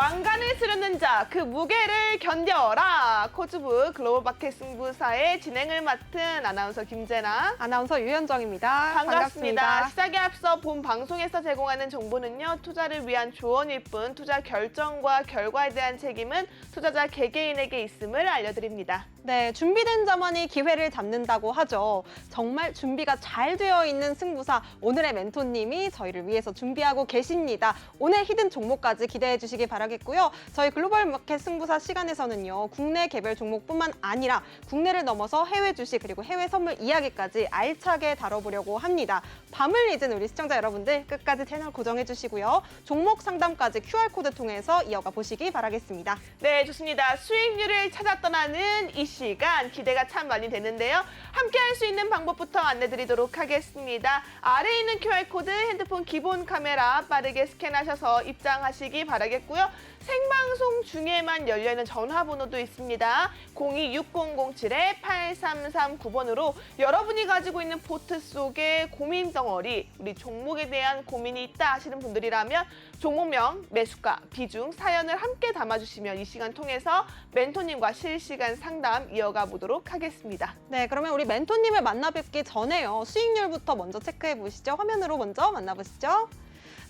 왕관을 쓰려는 자, 그 무게를 견뎌라. 코주부 글로벌 마켓 승부사의 진행을 맡은 아나운서 김재나. 아나운서 유현정입니다. 반갑습니다. 시작에 앞서 본 방송에서 제공하는 정보는요, 투자를 위한 조언일 뿐 투자 결정과 결과에 대한 책임은 투자자 개개인에게 있음을 알려드립니다. 네, 준비된 자만이 기회를 잡는다고 하죠. 정말 준비가 잘 되어 있는 승부사, 오늘의 멘토님이 저희를 위해서 준비하고 계십니다. 오늘 히든 종목까지 기대해 주시기 바라겠고요. 저희 글로벌 마켓 승부사 시간에서는요, 국내 개별 종목뿐만 아니라 국내를 넘어서 해외 주식 그리고 해외 선물 이야기까지 알차게 다뤄보려고 합니다. 밤을 잊은 우리 시청자 여러분들 끝까지 채널 고정해 주시고요. 종목 상담까지 QR코드 통해서 이어가 보시기 바라겠습니다. 네, 좋습니다. 수익률을 찾아 떠나는 이 시간 기대가 참 많이 되는데요. 함께 할 수 있는 방법부터 안내드리도록 하겠습니다. 아래에 있는 QR코드 핸드폰 기본 카메라 빠르게 스캔하셔서 입장하시기 바라겠고요. 생방송 중에만 열려있는 전화번호도 있습니다. 026007-8339번으로 여러분이 가지고 있는 포트 속에 고민 덩어리, 우리 종목에 대한 고민이 있다 하시는 분들이라면 종목명, 매수가, 비중, 사연을 함께 담아주시면 이 시간 통해서 멘토님과 실시간 상담 이어가 보도록 하겠습니다. 네, 그러면 우리 멘토님을 만나 뵙기 전에요. 수익률부터 먼저 체크해 보시죠. 화면으로 먼저 만나보시죠.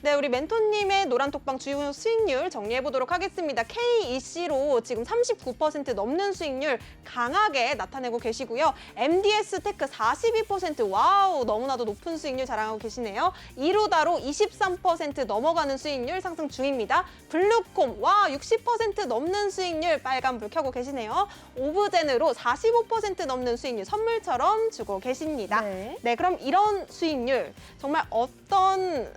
네, 우리 멘토님의 노란톡방 주요 수익률 정리해 보도록 하겠습니다. KEC로 지금 39% 넘는 수익률 강하게 나타내고 계시고요. MDS 테크 42%, 와우, 너무나도 높은 수익률 자랑하고 계시네요. 이루다로 23% 넘어가는 수익률 상승 중입니다. 블루콤, 와, 60% 넘는 수익률 빨간불 켜고 계시네요. 오브젠으로 45% 넘는 수익률 선물처럼 주고 계십니다. 네, 그럼 이런 수익률 정말 어떤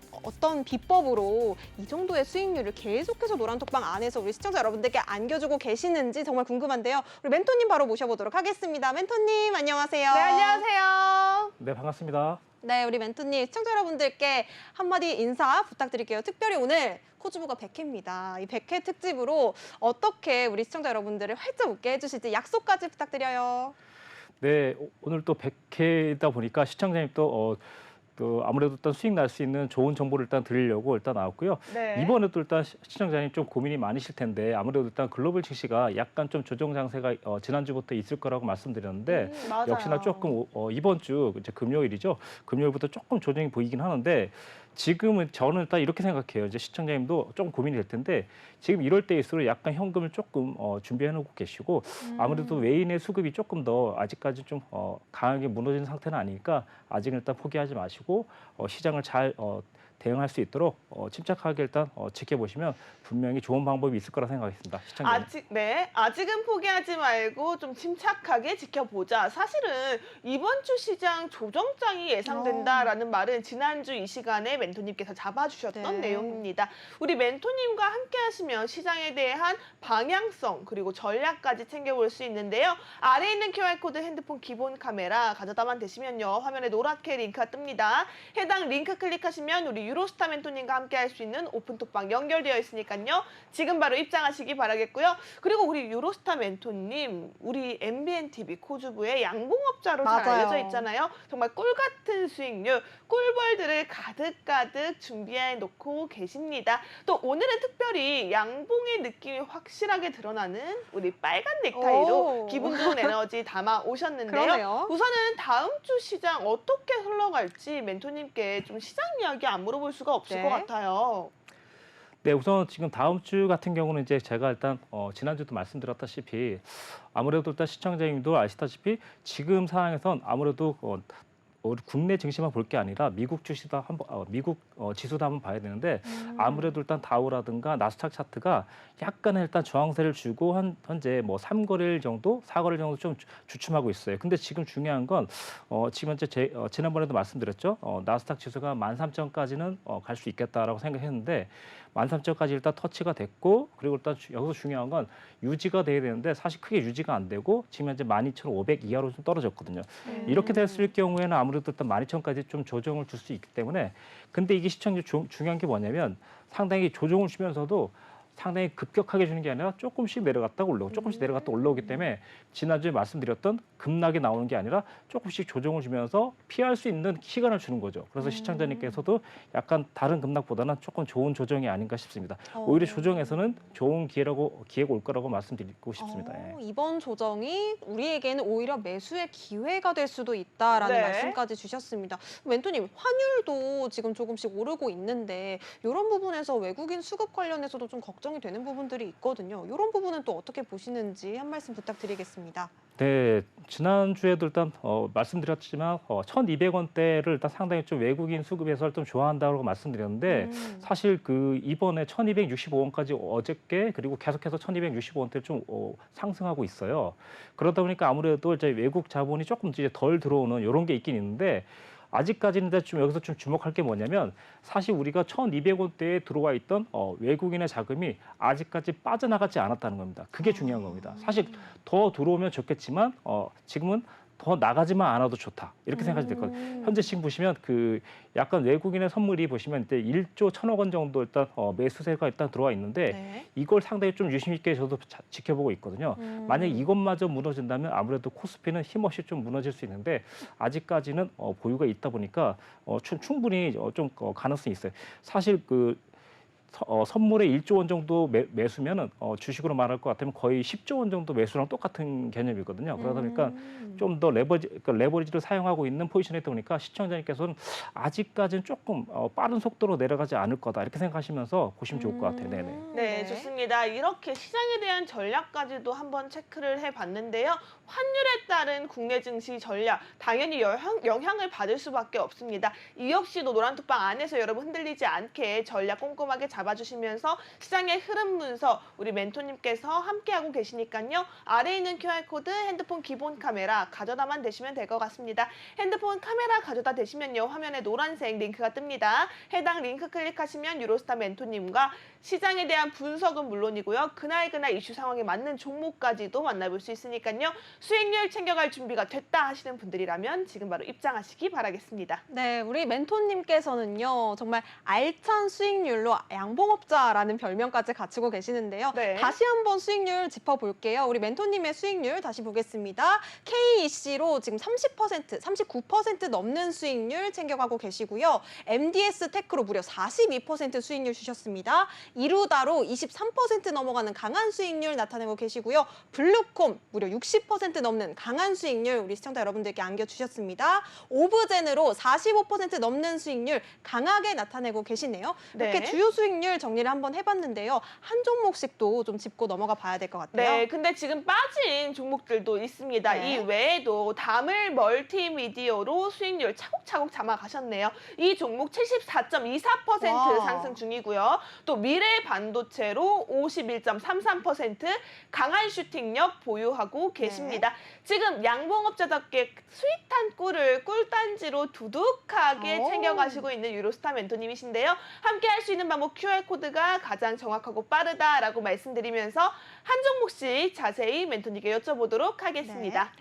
비법으로 이 정도의 수익률을 계속해서 노란톡방 안에서 우리 시청자 여러분들께 안겨주고 계시는지 정말 궁금한데요. 우리 멘토님 바로 모셔보도록 하겠습니다. 멘토님 안녕하세요. 네, 안녕하세요. 네, 반갑습니다. 네, 우리 멘토님 시청자 여러분들께 한마디 인사 부탁드릴게요. 특별히 오늘 코주부가 100회입니다. 이 100회 특집으로 어떻게 우리 시청자 여러분들을 활짝 웃게 해주실지 약속까지 부탁드려요. 네, 오늘 또 100회다 보니까 시청자님 또 아무래도 일단 수익 날 수 있는 좋은 정보를 일단 드리려고 일단 나왔고요. 네. 이번에도 일단 시청자님 좀 고민이 많으실 텐데 아무래도 일단 글로벌 증시가 약간 좀 조정 장세가 지난주부터 있을 거라고 말씀드렸는데 맞아요. 역시나 조금 이번 주 이제 금요일이죠. 금요일부터 조금 조정이 보이긴 하는데 지금은 저는 일단 이렇게 생각해요. 이제 시청자님도 조금 고민이 될 텐데 지금 이럴 때일수록 약간 현금을 조금 준비해 놓고 계시고 아무래도 외인의 수급이 조금 더 아직까지 좀 강하게 무너진 상태는 아니니까 아직은 일단 포기하지 마시고 시장을 잘 대응할 수 있도록 침착하게 일단 지켜보시면 분명히 좋은 방법이 있을 거라 생각했습니다. 시청자님. 아직은 포기하지 말고 좀 침착하게 지켜보자. 사실은 이번 주 시장 조정장이 예상된다라는 말은 지난주 이 시간에 멘토님께서 잡아주셨던 네. 내용입니다. 우리 멘토님과 함께 하시면 시장에 대한 방향성 그리고 전략까지 챙겨볼 수 있는데요. 아래에 있는 QR코드 핸드폰 기본 카메라 가져다만 되시면요. 화면에 노랗게 링크가 뜹니다. 해당 링크 클릭하시면 우리 유로스타 멘토님과 함께 할 수 있는 오픈톡방 연결되어 있으니까요. 지금 바로 입장하시기 바라겠고요. 그리고 우리 유로스타 멘토님, 우리 MBNTV 코주부의 양봉업자로 잘 맞아요. 알려져 있잖아요. 정말 꿀 같은 수익률, 꿀벌들을 가득가득 준비해 놓고 계십니다. 또 오늘은 특별히 양봉의 느낌이 확실하게 드러나는 우리 빨간 넥타이로 오. 기분 좋은 에너지 담아 오셨는데요. 그러네요. 우선은 다음 주 시장 어떻게 흘러갈지 멘토님께 좀 시장 이야기 안 물어볼 수가 없을 네. 것 같아요. 네, 우선 지금 다음 주 같은 경우는 이제 제가 일단 지난주도 말씀드렸다시피 아무래도 일단 시청자님도 아시다시피 지금 상황에선 아무래도 우리 국내 증시만 볼 게 아니라 미국 주시도 한번 미국 지수도 한번 봐야 되는데 아무래도 일단 다우라든가 나스닥 차트가 약간의 일단 저항세를 주고 현재 뭐 3거래일 정도, 4거래일 정도 좀 주춤하고 있어요. 근데 지금 중요한 건 지금 현재 지난번에도 말씀드렸죠. 나스닥 지수가 13,000까지는 갈 수 있겠다라고 생각했는데 13,000까지 일단 터치가 됐고 그리고 일단 여기서 중요한 건 유지가 돼야 되는데 사실 크게 유지가 안 되고 지금 현재 12,500 이하로 좀 떨어졌거든요. 이렇게 됐을 경우에는 아무래도 일단 12,000까지 좀 조정을 줄 수 있기 때문에 근데 이게 시청자 중요한 게 뭐냐면 상당히 조정을 주면서도 상당히 급격하게 주는 게 아니라 조금씩 내려갔다가 올라오고 조금씩 내려갔다 올라오기 때문에 지난주에 말씀드렸던 급락이 나오는 게 아니라 조금씩 조정을 주면서 피할 수 있는 시간을 주는 거죠. 그래서 시청자님께서도 약간 다른 급락보다는 조금 좋은 조정이 아닌가 싶습니다. 오히려 조정에서는 좋은 기회가 올 거라고 말씀드리고 싶습니다. 예. 이번 조정이 우리에게는 오히려 매수의 기회가 될 수도 있다라는 네. 말씀까지 주셨습니다. 멘토님, 환율도 지금 조금씩 오르고 있는데 이런 부분에서 외국인 수급 관련해서도 좀 걱정이 되는 부분들이 있거든요. 이런 부분은 또 어떻게 보시는지 한 말씀 부탁드리겠습니다. 네, 지난주에도 일단 말씀드렸지만 1,200원대를 일단 상당히 좀 외국인 수급에서 좀 좋아한다고 말씀드렸는데 사실 그 이번에 1,265원까지 어저께 그리고 계속해서 1,265원대를 좀 상승하고 있어요. 그러다 보니까 아무래도 이제 외국 자본이 조금 이제 덜 들어오는 이런 게 있긴 있는데 아직까지는 좀 여기서 좀 주목할 게 뭐냐면 사실 우리가 1,200원대에 들어와 있던 외국인의 자금이 아직까지 빠져나가지 않았다는 겁니다. 그게 중요한 겁니다. 사실 더 들어오면 좋겠지만 지금은 더 나가지만 않아도 좋다. 이렇게 생각하시면 될 것 같아요. 현재 지금 보시면 그 약간 외국인의 선물이 보시면 이제 1조 1,000억 원 정도 일단 매수세가 일단 들어와 있는데 네. 이걸 상당히 좀 유심 있게 저도 지켜보고 있거든요. 만약 이것마저 무너진다면 아무래도 코스피는 힘없이 좀 무너질 수 있는데 아직까지는 보유가 있다 보니까 충분히 좀 가능성이 있어요. 사실 그 선물에 1조 원 정도 매수면은 주식으로 말할 것 같으면 거의 10조 원 정도 매수랑 똑같은 개념이거든요. 그러다 보니까 좀 더 레버리지를 사용하고 있는 포지션에 있다 보니까 시청자님께서는 아직까지는 조금 빠른 속도로 내려가지 않을 거다 이렇게 생각하시면서 보시면 좋을 것 같아요. 네네. 네, 좋습니다. 이렇게 시장에 대한 전략까지도 한번 체크를 해봤는데요. 환율에 따른 국내 증시 전략, 당연히 영향을 받을 수밖에 없습니다. 이 역시도 노란톡방 안에서 여러분 흔들리지 않게 전략 꼼꼼하게 잡아주시면서 시장의 흐름 분석 우리 멘토님께서 함께하고 계시니까요. 아래에 있는 QR코드 핸드폰 기본 카메라 가져다만 대시면 될 것 같습니다. 핸드폰 카메라 가져다 대시면요. 화면에 노란색 링크가 뜹니다. 해당 링크 클릭하시면 유로스타 멘토님과 시장에 대한 분석은 물론이고요. 그날 이슈 상황에 맞는 종목까지도 만나볼 수 있으니까요. 수익률 챙겨갈 준비가 됐다 하시는 분들이라면 지금 바로 입장하시기 바라겠습니다. 네, 우리 멘토님께서는요, 정말 알찬 수익률로 양봉업자라는 별명까지 갖추고 계시는데요. 네. 다시 한번 수익률 짚어볼게요. 우리 멘토님의 수익률 다시 보겠습니다. KEC로 지금 30%, 39% 넘는 수익률 챙겨가고 계시고요. MDS 테크로 무려 42% 수익률 주셨습니다. 이루다로 23% 넘어가는 강한 수익률 나타내고 계시고요. 블루콤 무려 60% 넘는 강한 수익률 우리 시청자 여러분들께 안겨주셨습니다. 오브젠으로 45% 넘는 수익률 강하게 나타내고 계시네요. 이렇게 네. 주요 수익률 정리를 한번 해봤는데요. 한 종목씩도 좀 짚고 넘어가 봐야 될 것 같아요. 네, 근데 지금 빠진 종목들도 있습니다. 네. 이 외에도 다물 멀티미디어로 수익률 차곡차곡 잡아가셨네요. 이 종목 74.24% 와. 상승 중이고요. 또 미래 반도체로 51.33% 강한 슈팅력 보유하고 계십니다. 지금 양봉업자답게 스윗한 꿀을 꿀단지로 두둑하게 오. 챙겨가시고 있는 유로스타 멘토님이신데요. 함께 할 수 있는 방법 QR코드가 가장 정확하고 빠르다라고 말씀드리면서 한 종목씩 자세히 멘토님께 여쭤보도록 하겠습니다.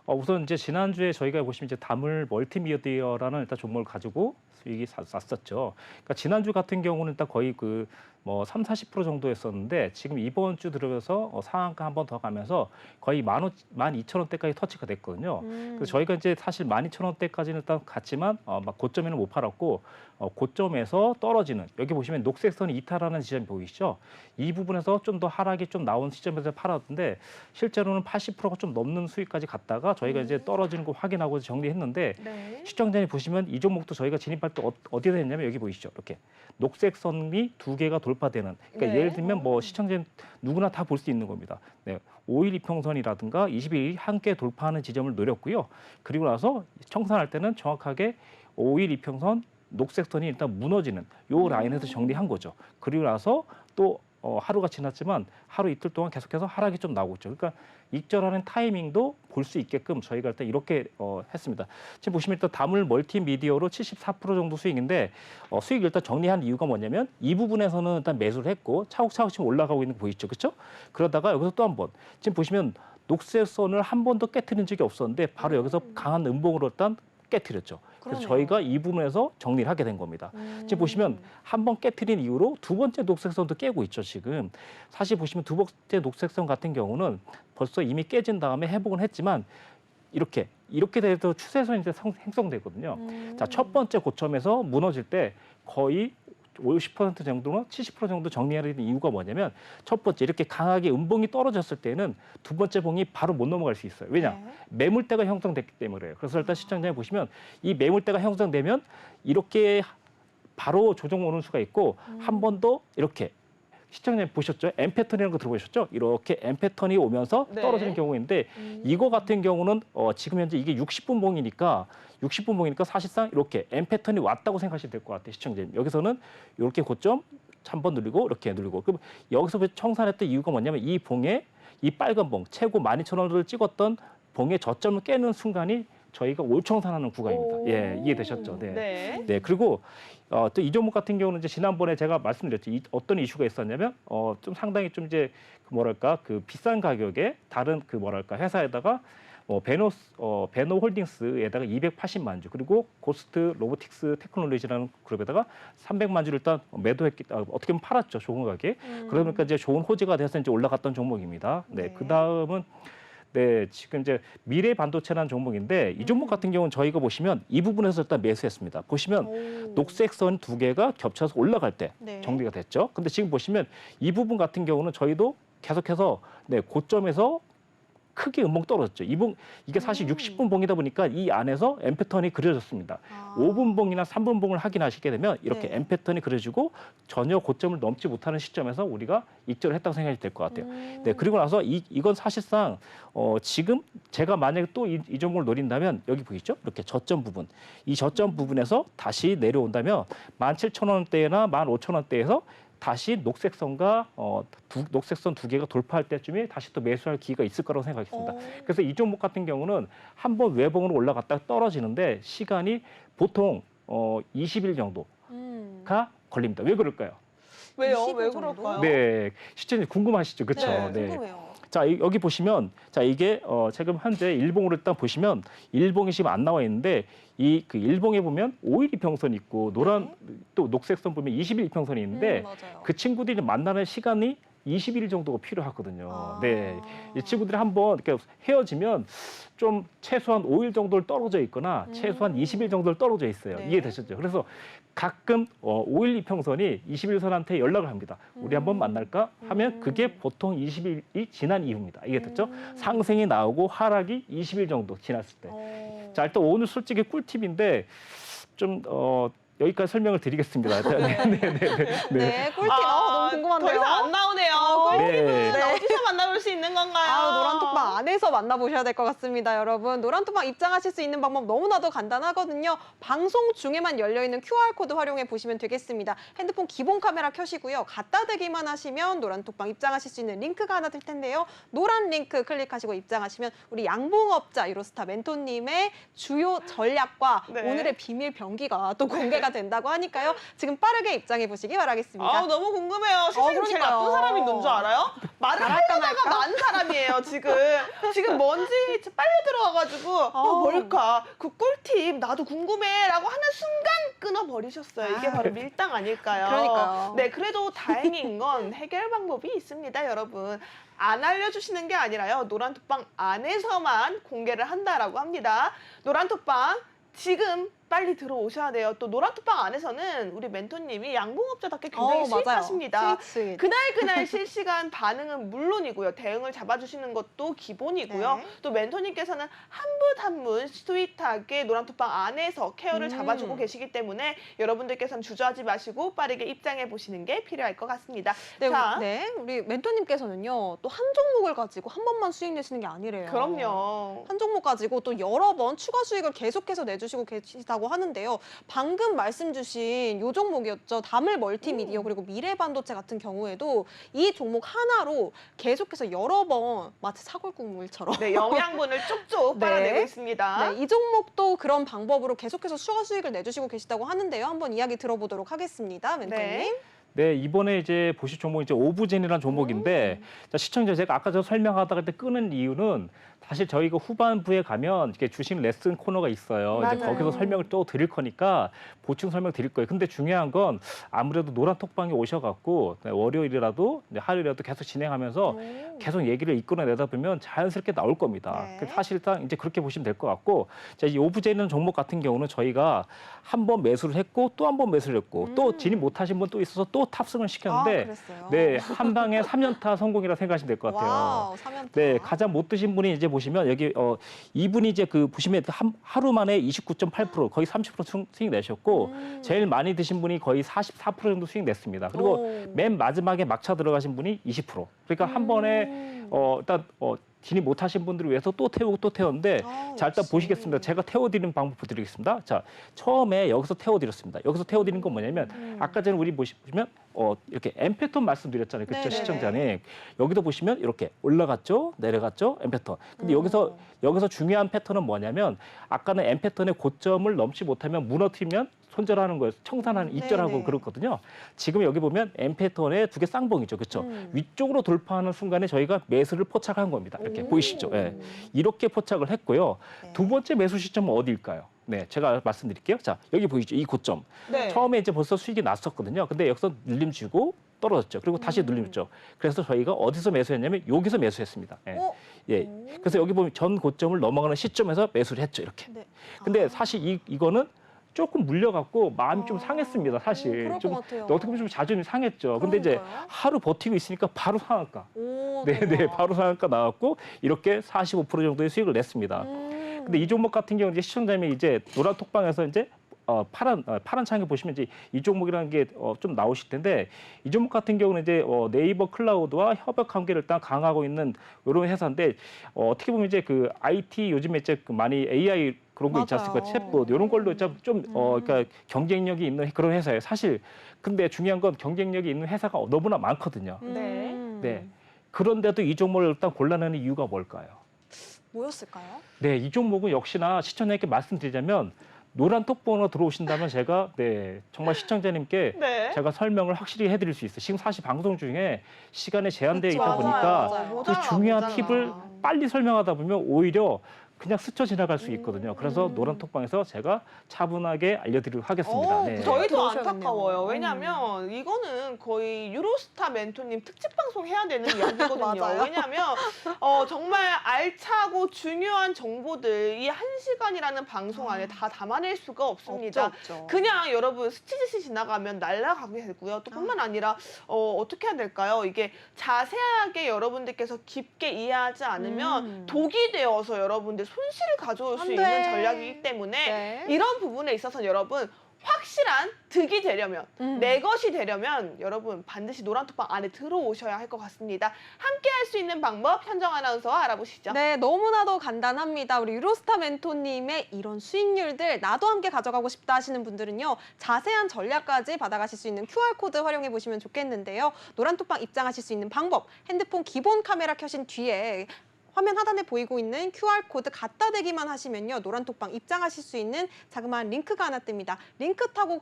우선 이제 지난주에 저희가 보시면 이제 다물 멀티미디어라는 일단 종목을 가지고 수익이 났었죠. 그러니까 지난주 같은 경우는 일단 거의 그 30-40% 정도 했었는데 지금 이번 주 들어서 상한가 한 번 더 가면서 거의 12,000원대까지 터치가 됐거든요. 그래서 저희가 이제 사실 12,000원대까지는 일단 갔지만 막 고점에는 못 팔았고 고점에서 떨어지는 여기 보시면 녹색선이 이탈하는 지점이 보이시죠? 이 부분에서 좀 더 하락이 좀 나온 시점에서 팔았는데 실제로는 80%가 좀 넘는 수익까지 갔다가 저희가 이제 떨어지는 거 확인하고 정리했는데 네. 시청자님 보시면 이 종목도 저희가 진입할 때 어디에 했냐면 여기 보이시죠? 이렇게 녹색선이 두 개가 돌파되는. 그러니까 네. 예를 들면 뭐 시청자님 누구나 다 볼 수 있는 겁니다. 네. 5일 이평선이라든가 21일이 함께 돌파하는 지점을 노렸고요. 그리고 나서 청산할 때는 정확하게 5일 이평선 녹색선이 일단 무너지는 요 라인에서 정리한 거죠. 그리고 나서 또 하루가 지났지만 하루 이틀 동안 계속해서 하락이 좀 나오고 있죠. 그러니까 익절하는 타이밍도 볼 수 있게끔 저희가 일단 이렇게 했습니다. 지금 보시면 일단 다물 멀티미디어로 74% 정도 수익인데 수익 일단 정리한 이유가 뭐냐면 이 부분에서는 일단 매수를 했고 차곡차곡 지금 올라가고 있는 거 보이시죠, 그렇죠? 그러다가 여기서 또 한 번 지금 보시면 녹색선을 한 번도 깨트린 적이 없었는데 바로 여기서 강한 음봉으로 일단 깨트렸죠. 그래서 그러네요. 저희가 이 부분에서 정리를 하게 된 겁니다. 지금 보시면 한 번 깨트린 이후로 두 번째 녹색선도 깨고 있죠. 지금 사실 보시면 두 번째 녹색선 같은 경우는 벌써 이미 깨진 다음에 회복은 했지만 이렇게 돼서 추세선이 이제 형성되거든요. 자, 첫 번째 고점에서 무너질 때 거의 50% 정도나 70% 정도 정리해야 되는 이유가 뭐냐면 첫 번째 이렇게 강하게 음봉이 떨어졌을 때는 두 번째 봉이 바로 못 넘어갈 수 있어요. 왜냐? 네. 매물대가 형성됐기 때문에 그래요. 그래서 일단 시청자님 보시면 이 매물대가 형성되면 이렇게 바로 조정 오는 수가 있고 한 번 더 이렇게 시청자님 보셨죠? M 패턴이라는 거 들어보셨죠? 이렇게 M 패턴이 오면서 네. 떨어지는 경우인데 이거 같은 경우는 지금 현재 이게 60분 봉이니까 사실상 이렇게 M 패턴이 왔다고 생각하시면 될 것 같아요, 시청자님. 여기서는 이렇게 고점 한 번 누르고 이렇게 누르고 그럼 여기서부터 청산했던 이유가 뭐냐면 이 봉에 이 빨간 봉 최고 12,000원을 찍었던 봉의 저점을 깨는 순간이 저희가 올청산하는 구간입니다. 오. 예, 이해되셨죠? 네. 네. 네, 그리고 또 이 종목 같은 경우는 이제 지난번에 제가 말씀드렸죠. 어떤 이슈가 있었냐면 좀 상당히 좀 이제 그 비싼 가격에 다른 회사에다가 베노 홀딩스에다가 280만 주 그리고 고스트 로보틱스 테크놀로지라는 그룹에다가 300만 주를 일단 매도했기 어떻게 보면 팔았죠. 좋은 가격에. 그러니까 이제 좋은 호재가 돼서 이제 올라갔던 종목입니다. 네, 네. 그다음은 네, 지금 이제 미래 반도체라는 종목인데 이 종목 같은 경우는 저희가 보시면 이 부분에서 일단 매수했습니다. 보시면 오. 녹색선 두 개가 겹쳐서 올라갈 때 네. 정리가 됐죠. 근데 지금 보시면 이 부분 같은 경우는 저희도 계속해서 고점에서 크게 음봉 떨어졌죠. 이게 사실 60분 봉이다 보니까 이 안에서 M 패턴이 그려졌습니다. 아. 5분 봉이나 3분 봉을 확인하시게 되면 이렇게 네. M 패턴이 그려지고 전혀 고점을 넘지 못하는 시점에서 우리가 익절을 했다고 생각이 될 것 같아요. 네, 그리고 나서 이건 사실상 지금 제가 만약에 또 이 종목을 노린다면 여기 보이죠? 이렇게 저점 부분. 이 저점 부분에서 다시 내려온다면 17,000원대나 15,000원대에서 다시 녹색선과 녹색선 두 개가 돌파할 때쯤에 다시 또 매수할 기회가 있을 거라고 생각했습니다. 그래서 이 종목 같은 경우는 한번 외봉으로 올라갔다가 떨어지는데 시간이 보통 20일 정도가 걸립니다. 왜 그럴까요? 왜요? 20일 왜 정도? 그럴까요? 네, 시청자님 궁금하시죠? 그렇죠? 네, 궁금해요. 자, 여기 보시면 자, 이게 지금 현재 일봉으로 일단 보시면 일봉이 지금 안 나와 있는데 그 일봉에 보면 5일 이평선이 있고 노란 또 녹색선 보면 20일 이평선이 있는데 맞아요. 그 친구들이 만나는 시간이 20일 정도가 필요하거든요. 아. 네. 이 친구들이 한번 이렇게 헤어지면 좀 최소한 5일 정도를 떨어져 있거나 최소한 20일 정도를 떨어져 있어요. 네. 이해되셨죠? 그래서 가끔 5일 이평선이 21선한테 연락을 합니다. 우리 한번 만날까? 하면 그게 보통 20일이 지난 이후입니다. 이해됐죠? 상승이 나오고 하락이 20일 정도 지났을 때. 자, 일단 오늘 솔직히 꿀팁인데 좀 여기까지 설명을 드리겠습니다. 네, 꿀팁. 너무 궁금한데요. 더 이상 안 나오네요. 꿀팁은 네. 어디서 만나볼 수 있는 건가요? 노란톡방 안에서 만나보셔야 될 것 같습니다, 여러분. 노란톡방 입장하실 수 있는 방법 너무나도 간단하거든요. 방송 중에만 열려있는 QR코드 활용해 보시면 되겠습니다. 핸드폰 기본 카메라 켜시고요. 갖다 대기만 하시면 노란톡방 입장하실 수 있는 링크가 하나 뜰 텐데요. 노란 링크 클릭하시고 입장하시면 우리 양봉업자 유로스타 멘토님의 주요 전략과 네. 오늘의 비밀 병기가 또 공개가 된다고 하니까요. 지금 빠르게 입장해 보시기 바라겠습니다. 아우, 너무 궁금해요. 세상에 제일 그러니까요. 나쁜 사람이 뭔 줄 알아요? 말을 잘할까 하려다가 말까? 많은 사람이에요, 지금. 지금 뭔지 빨려 들어와가지고, 뭘까? 그 꿀팁, 나도 궁금해. 라고 하는 순간 끊어버리셨어요. 이게 바로 밀당 아닐까요? 그러니까요. 네, 그래도 다행인 건 해결 방법이 있습니다, 여러분. 안 알려주시는 게 아니라요. 노란톡방 안에서만 공개를 한다라고 합니다. 노란톡방 지금 빨리 들어오셔야 돼요. 또 노란톡방 안에서는 우리 멘토님이 양봉업자답게 굉장히 스윗하십니다. 스윗. 그날 실시간 반응은 물론이고요. 대응을 잡아주시는 것도 기본이고요. 네. 또 멘토님께서는 한 분 한 분 스윗하게 노란톡방 안에서 케어를 잡아주고 계시기 때문에 여러분들께서는 주저하지 마시고 빠르게 입장해 보시는 게 필요할 것 같습니다. 네, 자, 우리 멘토님께서는요. 또 한 종목을 가지고 한 번만 수익 내시는 게 아니래요. 그럼요. 한 종목 가지고 또 여러 번 추가 수익을 계속해서 내주시고 계시다고 하는데요. 방금 말씀 주신 요 종목이었죠. 다물 멀티미디어 그리고 미래반도체 같은 경우에도 이 종목 하나로 계속해서 여러 번 마치 사골국물처럼 네, 영양분을 쪽쪽 네. 빨아내고 있습니다. 네, 이 종목도 그런 방법으로 계속해서 추가 수익을 내주시고 계시다고 하는데요. 한번 이야기 들어보도록 하겠습니다. 멘토님. 네, 이번에 이제 보실 종목이 이제 오브젠이라는 종목인데, 자, 시청자 제가 아까 저 설명하다가 때 끄는 이유는 사실 저희가 후반부에 가면 이렇게 주식 레슨 코너가 있어요. 이제 맞아요. 거기서 설명을 또 드릴 거니까 보충 설명 드릴 거예요. 근데 중요한 건 아무래도 노란 톡방에 오셔갖고 네, 월요일이라도 네, 하루이라도 계속 진행하면서 계속 얘기를 이끌어내다 보면 자연스럽게 나올 겁니다. 네. 그래서 사실상 이제 그렇게 보시면 될 것 같고, 자, 이 오브제이라는 종목 같은 경우는 저희가 한 번 매수를 했고 또 한 번 매수를 했고 또 진입 못하신 분 또 있어서 또 탑승을 시켰는데, 그랬어요. 네, 한 방에 3연타 성공이라 생각하시면 될 것 같아요. 와우, 3연타. 네, 가장 못 드신 분이 이제 보시면 여기 이분이 이제 그 보시면 하루 만에 29.8% 거의 30% 수익 내셨고, 제일 많이 드신 분이 거의 44% 정도 수익 냈습니다. 그리고 오. 맨 마지막에 막차 들어가신 분이 20%. 그러니까 한 번에 일단 진입 못하신 분들을 위해서 또 태우고 또 태웠는데, 아, 자, 일단 역시. 보시겠습니다. 제가 태워드리는 방법 보여드리겠습니다. 자, 처음에 여기서 태워드렸습니다. 여기서 태워드리는 건 뭐냐면 아까 전에 우리 보시면 이렇게 M 패턴 말씀드렸잖아요. 그렇죠, 네네네. 시청자님. 여기도 보시면 이렇게 올라갔죠, 내려갔죠, M 패턴. 근데 여기서 중요한 패턴은 뭐냐면, 아까는 M 패턴의 고점을 넘지 못하면 무너뜨리면 손절하는 거예요. 청산하는 입절하고 네네. 그렇거든요. 지금 여기 보면 M 패턴의 두 개 쌍봉이죠, 그렇죠? 위쪽으로 돌파하는 순간에 저희가 매수를 포착한 겁니다. 이렇게 보이시죠? 예. 이렇게 포착을 했고요. 네. 두 번째 매수 시점은 어디일까요? 네, 제가 말씀드릴게요. 자, 여기 보이죠? 이 고점. 네. 처음에 이제 벌써 수익이 났었거든요. 근데 여기서 눌림 주고 떨어졌죠. 그리고 다시 눌림 줬죠. 그래서 저희가 어디서 매수했냐면 여기서 매수했습니다. 예. 어? 예. 그래서 여기 보면 전 고점을 넘어가는 시점에서 매수를 했죠. 이렇게. 네. 근데 사실 이거는 조금 물려갖고 마음이 좀 아. 상했습니다. 사실 그럴 좀 것 같아요. 어떻게 보면 좀 자존심이 상했죠. 근데 이제 그러니까요. 하루 버티고 있으니까 바로 상한가. 오, 네네, 대박. 바로 상한가 나왔고 이렇게 45% 정도의 수익을 냈습니다. 근데 이 종목 같은 경우는 이제 시청자님이 이제 노란 톡방에서 이제 파란 창에 보시면 이제 이 종목이라는 게 좀 나오실 텐데, 이 종목 같은 경우는 이제 네이버 클라우드와 협업 관계를 일단 강화하고 있는 이런 회사인데, 어떻게 보면 이제 그 IT 요즘에 이제 그 많이 AI 그런 거 있지 않습니까? 맞아요. 챗봇 이런 걸로 좀 그러니까 경쟁력이 있는 그런 회사예요. 사실 근데 중요한 건 경쟁력이 있는 회사가 너무나 많거든요. 네. 네. 그런데도 이 종목을 일단 골라내는 이유가 뭘까요? 뭐였을까요? 네, 이 종목은 역시나 시청자님께 말씀드리자면, 노란 톡번호 들어오신다면 제가 정말 시청자님께 네. 제가 설명을 확실히 해드릴 수 있어요. 지금 사실 방송 중에 시간에 제한되어 있다 그쵸, 보니까 맞아요. 그 모자라, 중요한 모자라. 팁을 빨리 설명하다 보면 오히려 그냥 스쳐 지나갈 수 있거든요. 그래서 노란 톡방에서 제가 차분하게 알려드리도록 하겠습니다. 네. 저희도 들어오셔야겠네요. 안타까워요. 왜냐하면 이거는 거의 유로스타 멘토님 특집 방송 해야 되는 이야기거든요. 맞아요. 왜냐하면 정말 알차고 중요한 정보들 이 1시간이라는 방송 안에 다 담아낼 수가 없습니다. 없죠. 그냥 여러분 스치듯이 지나가면 날아가게 되고요. 또 뿐만 아니라 어떻게 해야 될까요? 이게 자세하게 여러분들께서 깊게 이해하지 않으면 독이 되어서 여러분들 손실을 가져올 수 안 있는 돼. 전략이기 때문에 네. 이런 부분에 있어서 여러분 확실한 득이 되려면 내 것이 되려면 여러분 반드시 노란톡방 안에 들어오셔야 할 것 같습니다. 함께 할 수 있는 방법 현정 아나운서와 알아보시죠. 네, 너무나도 간단합니다. 우리 유로스타 멘토님의 이런 수익률들 나도 함께 가져가고 싶다 하시는 분들은요. 자세한 전략까지 받아가실 수 있는 QR코드 활용해 보시면 좋겠는데요. 노란톡방 입장하실 수 있는 방법, 핸드폰 기본 카메라 켜신 뒤에 화면 하단에 보이고 있는 QR코드 갖다 대기만 하시면요. 노란톡방 입장하실 수 있는 자그마한 링크가 하나 뜹니다. 링크 타고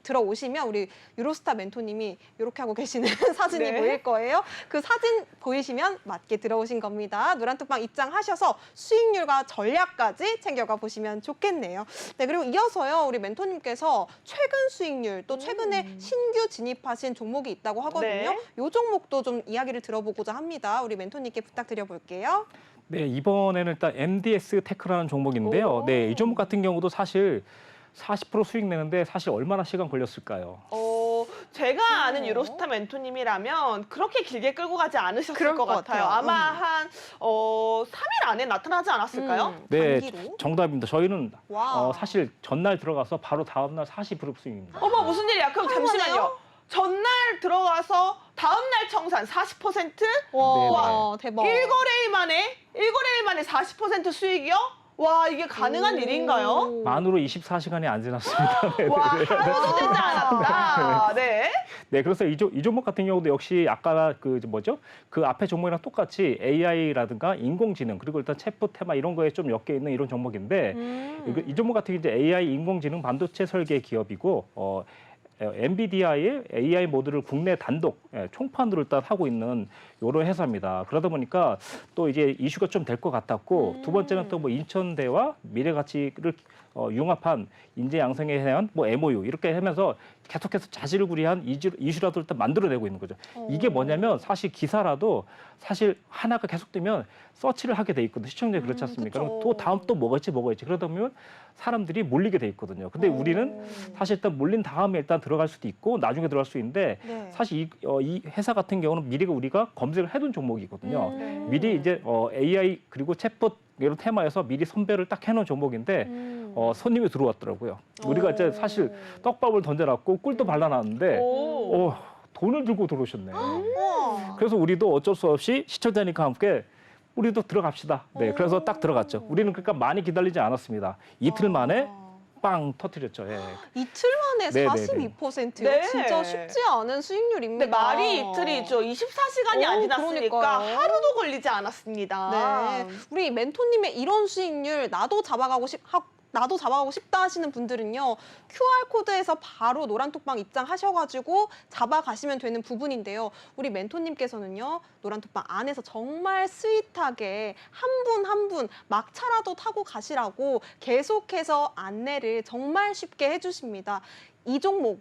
들어오시면 우리 유로스타 멘토님이 이렇게 하고 계시는 사진이 네. 보일 거예요. 그 사진 보이시면 맞게 들어오신 겁니다. 노란톡방 입장하셔서 수익률과 전략까지 챙겨가 보시면 좋겠네요. 네, 그리고 이어서요. 우리 멘토님께서 최근 수익률 또 최근에 신규 진입하신 종목이 있다고 하거든요. 네. 이 종목도 좀 이야기를 들어보고자 합니다. 우리 멘토님께 부탁드려 볼게요. 네, 이번에는 일단 MDS 테크라는 종목인데요. 오. 네, 이 종목 같은 경우도 사실 40% 수익 내는데 사실 얼마나 시간 걸렸을까요? 제가 아는 유로스타 멘토님이라면 그렇게 길게 끌고 가지 않으셨을 그럴 것 것 같아요. 같아요. 아마 한 3일 안에 나타나지 않았을까요? 네, 단기로? 정답입니다. 저희는 와우. 사실 전날 들어가서 바로 다음날 40% 수익입니다. 어머 무슨 일이야? 그럼 잠시만요. 얼마나요? 전날 들어가서 다음날 청산 40%? 와, 대박. 1거래일 만에 40% 수익이요? 와 이게 가능한 일인가요? 만으로 24시간이 안 지났습니다. 네, 와 네, 네. 하루도 되지 않았다. 네. 네, 그래서 이 종목 같은 경우도 역시 아까 그 앞에 종목이랑 똑같이 AI라든가 인공지능 그리고 일단 챗봇 테마 이런 거에 좀 엮여 있는 이런 종목인데 이 종목 같은 경우 이제 AI 인공지능 반도체 설계 기업이고 엔비디아의 AI 모듈을 국내 단독 총판으로 일단 하고 있는 이런 회사입니다. 그러다 보니까 또 이제 이슈가 좀 될 것 같았고 두 번째는 또 뭐 인천대와 미래가치를 융합한 인재 양성에 대한 뭐 MOU 이렇게 하면서 계속해서 자질구레한 이슈라도 일단 만들어내고 있는 거죠. 이게 뭐냐면 사실 기사라도 사실 하나가 계속되면 서치를 하게 돼 있거든요. 시청자에 그렇지 않습니까? 그쵸. 그럼 또 다음 또 뭐가 있지 그러다 보면 사람들이 몰리게 돼 있거든요. 근데 우리는 사실 일단 몰린 다음에 일단 들어갈 수도 있고 나중에 들어갈 수 있는데 네. 사실 이 회사 같은 경우는 미래가 우리가 검색을 해둔 종목이거든요. 미리 이제 AI 그리고 챗봇 이런 테마에서 미리 선별을 딱 해놓은 종목인데 손님이 들어왔더라고요. 우리가 이제 사실 떡밥을 던져놨고 꿀도 발라놨는데 오. 돈을 들고 들어오셨네. 우와. 그래서 우리도 어쩔 수 없이 시청자님과 함께 우리도 들어갑시다. 네, 그래서 딱 들어갔죠. 우리는 그러니까 많이 기다리지 않았습니다. 이틀 만에 빵 터뜨렸죠. 예. 이틀 만에 네네네. 42%요? 네. 진짜 쉽지 않은 수익률입니다. 근데 말이 이틀이죠. 24시간이 안 오, 지났으니까 그러니까요. 하루도 걸리지 않았습니다. 네. 우리 멘토님의 이런 수익률 나도 잡아가고 싶다 하시는 분들은요. QR코드에서 바로 노란톡방 입장하셔가지고 잡아가시면 되는 부분인데요. 우리 멘토님께서는요. 노란톡방 안에서 정말 스윗하게 한 분 한 분 막차라도 타고 가시라고 계속해서 안내를 정말 쉽게 해주십니다. 이 종목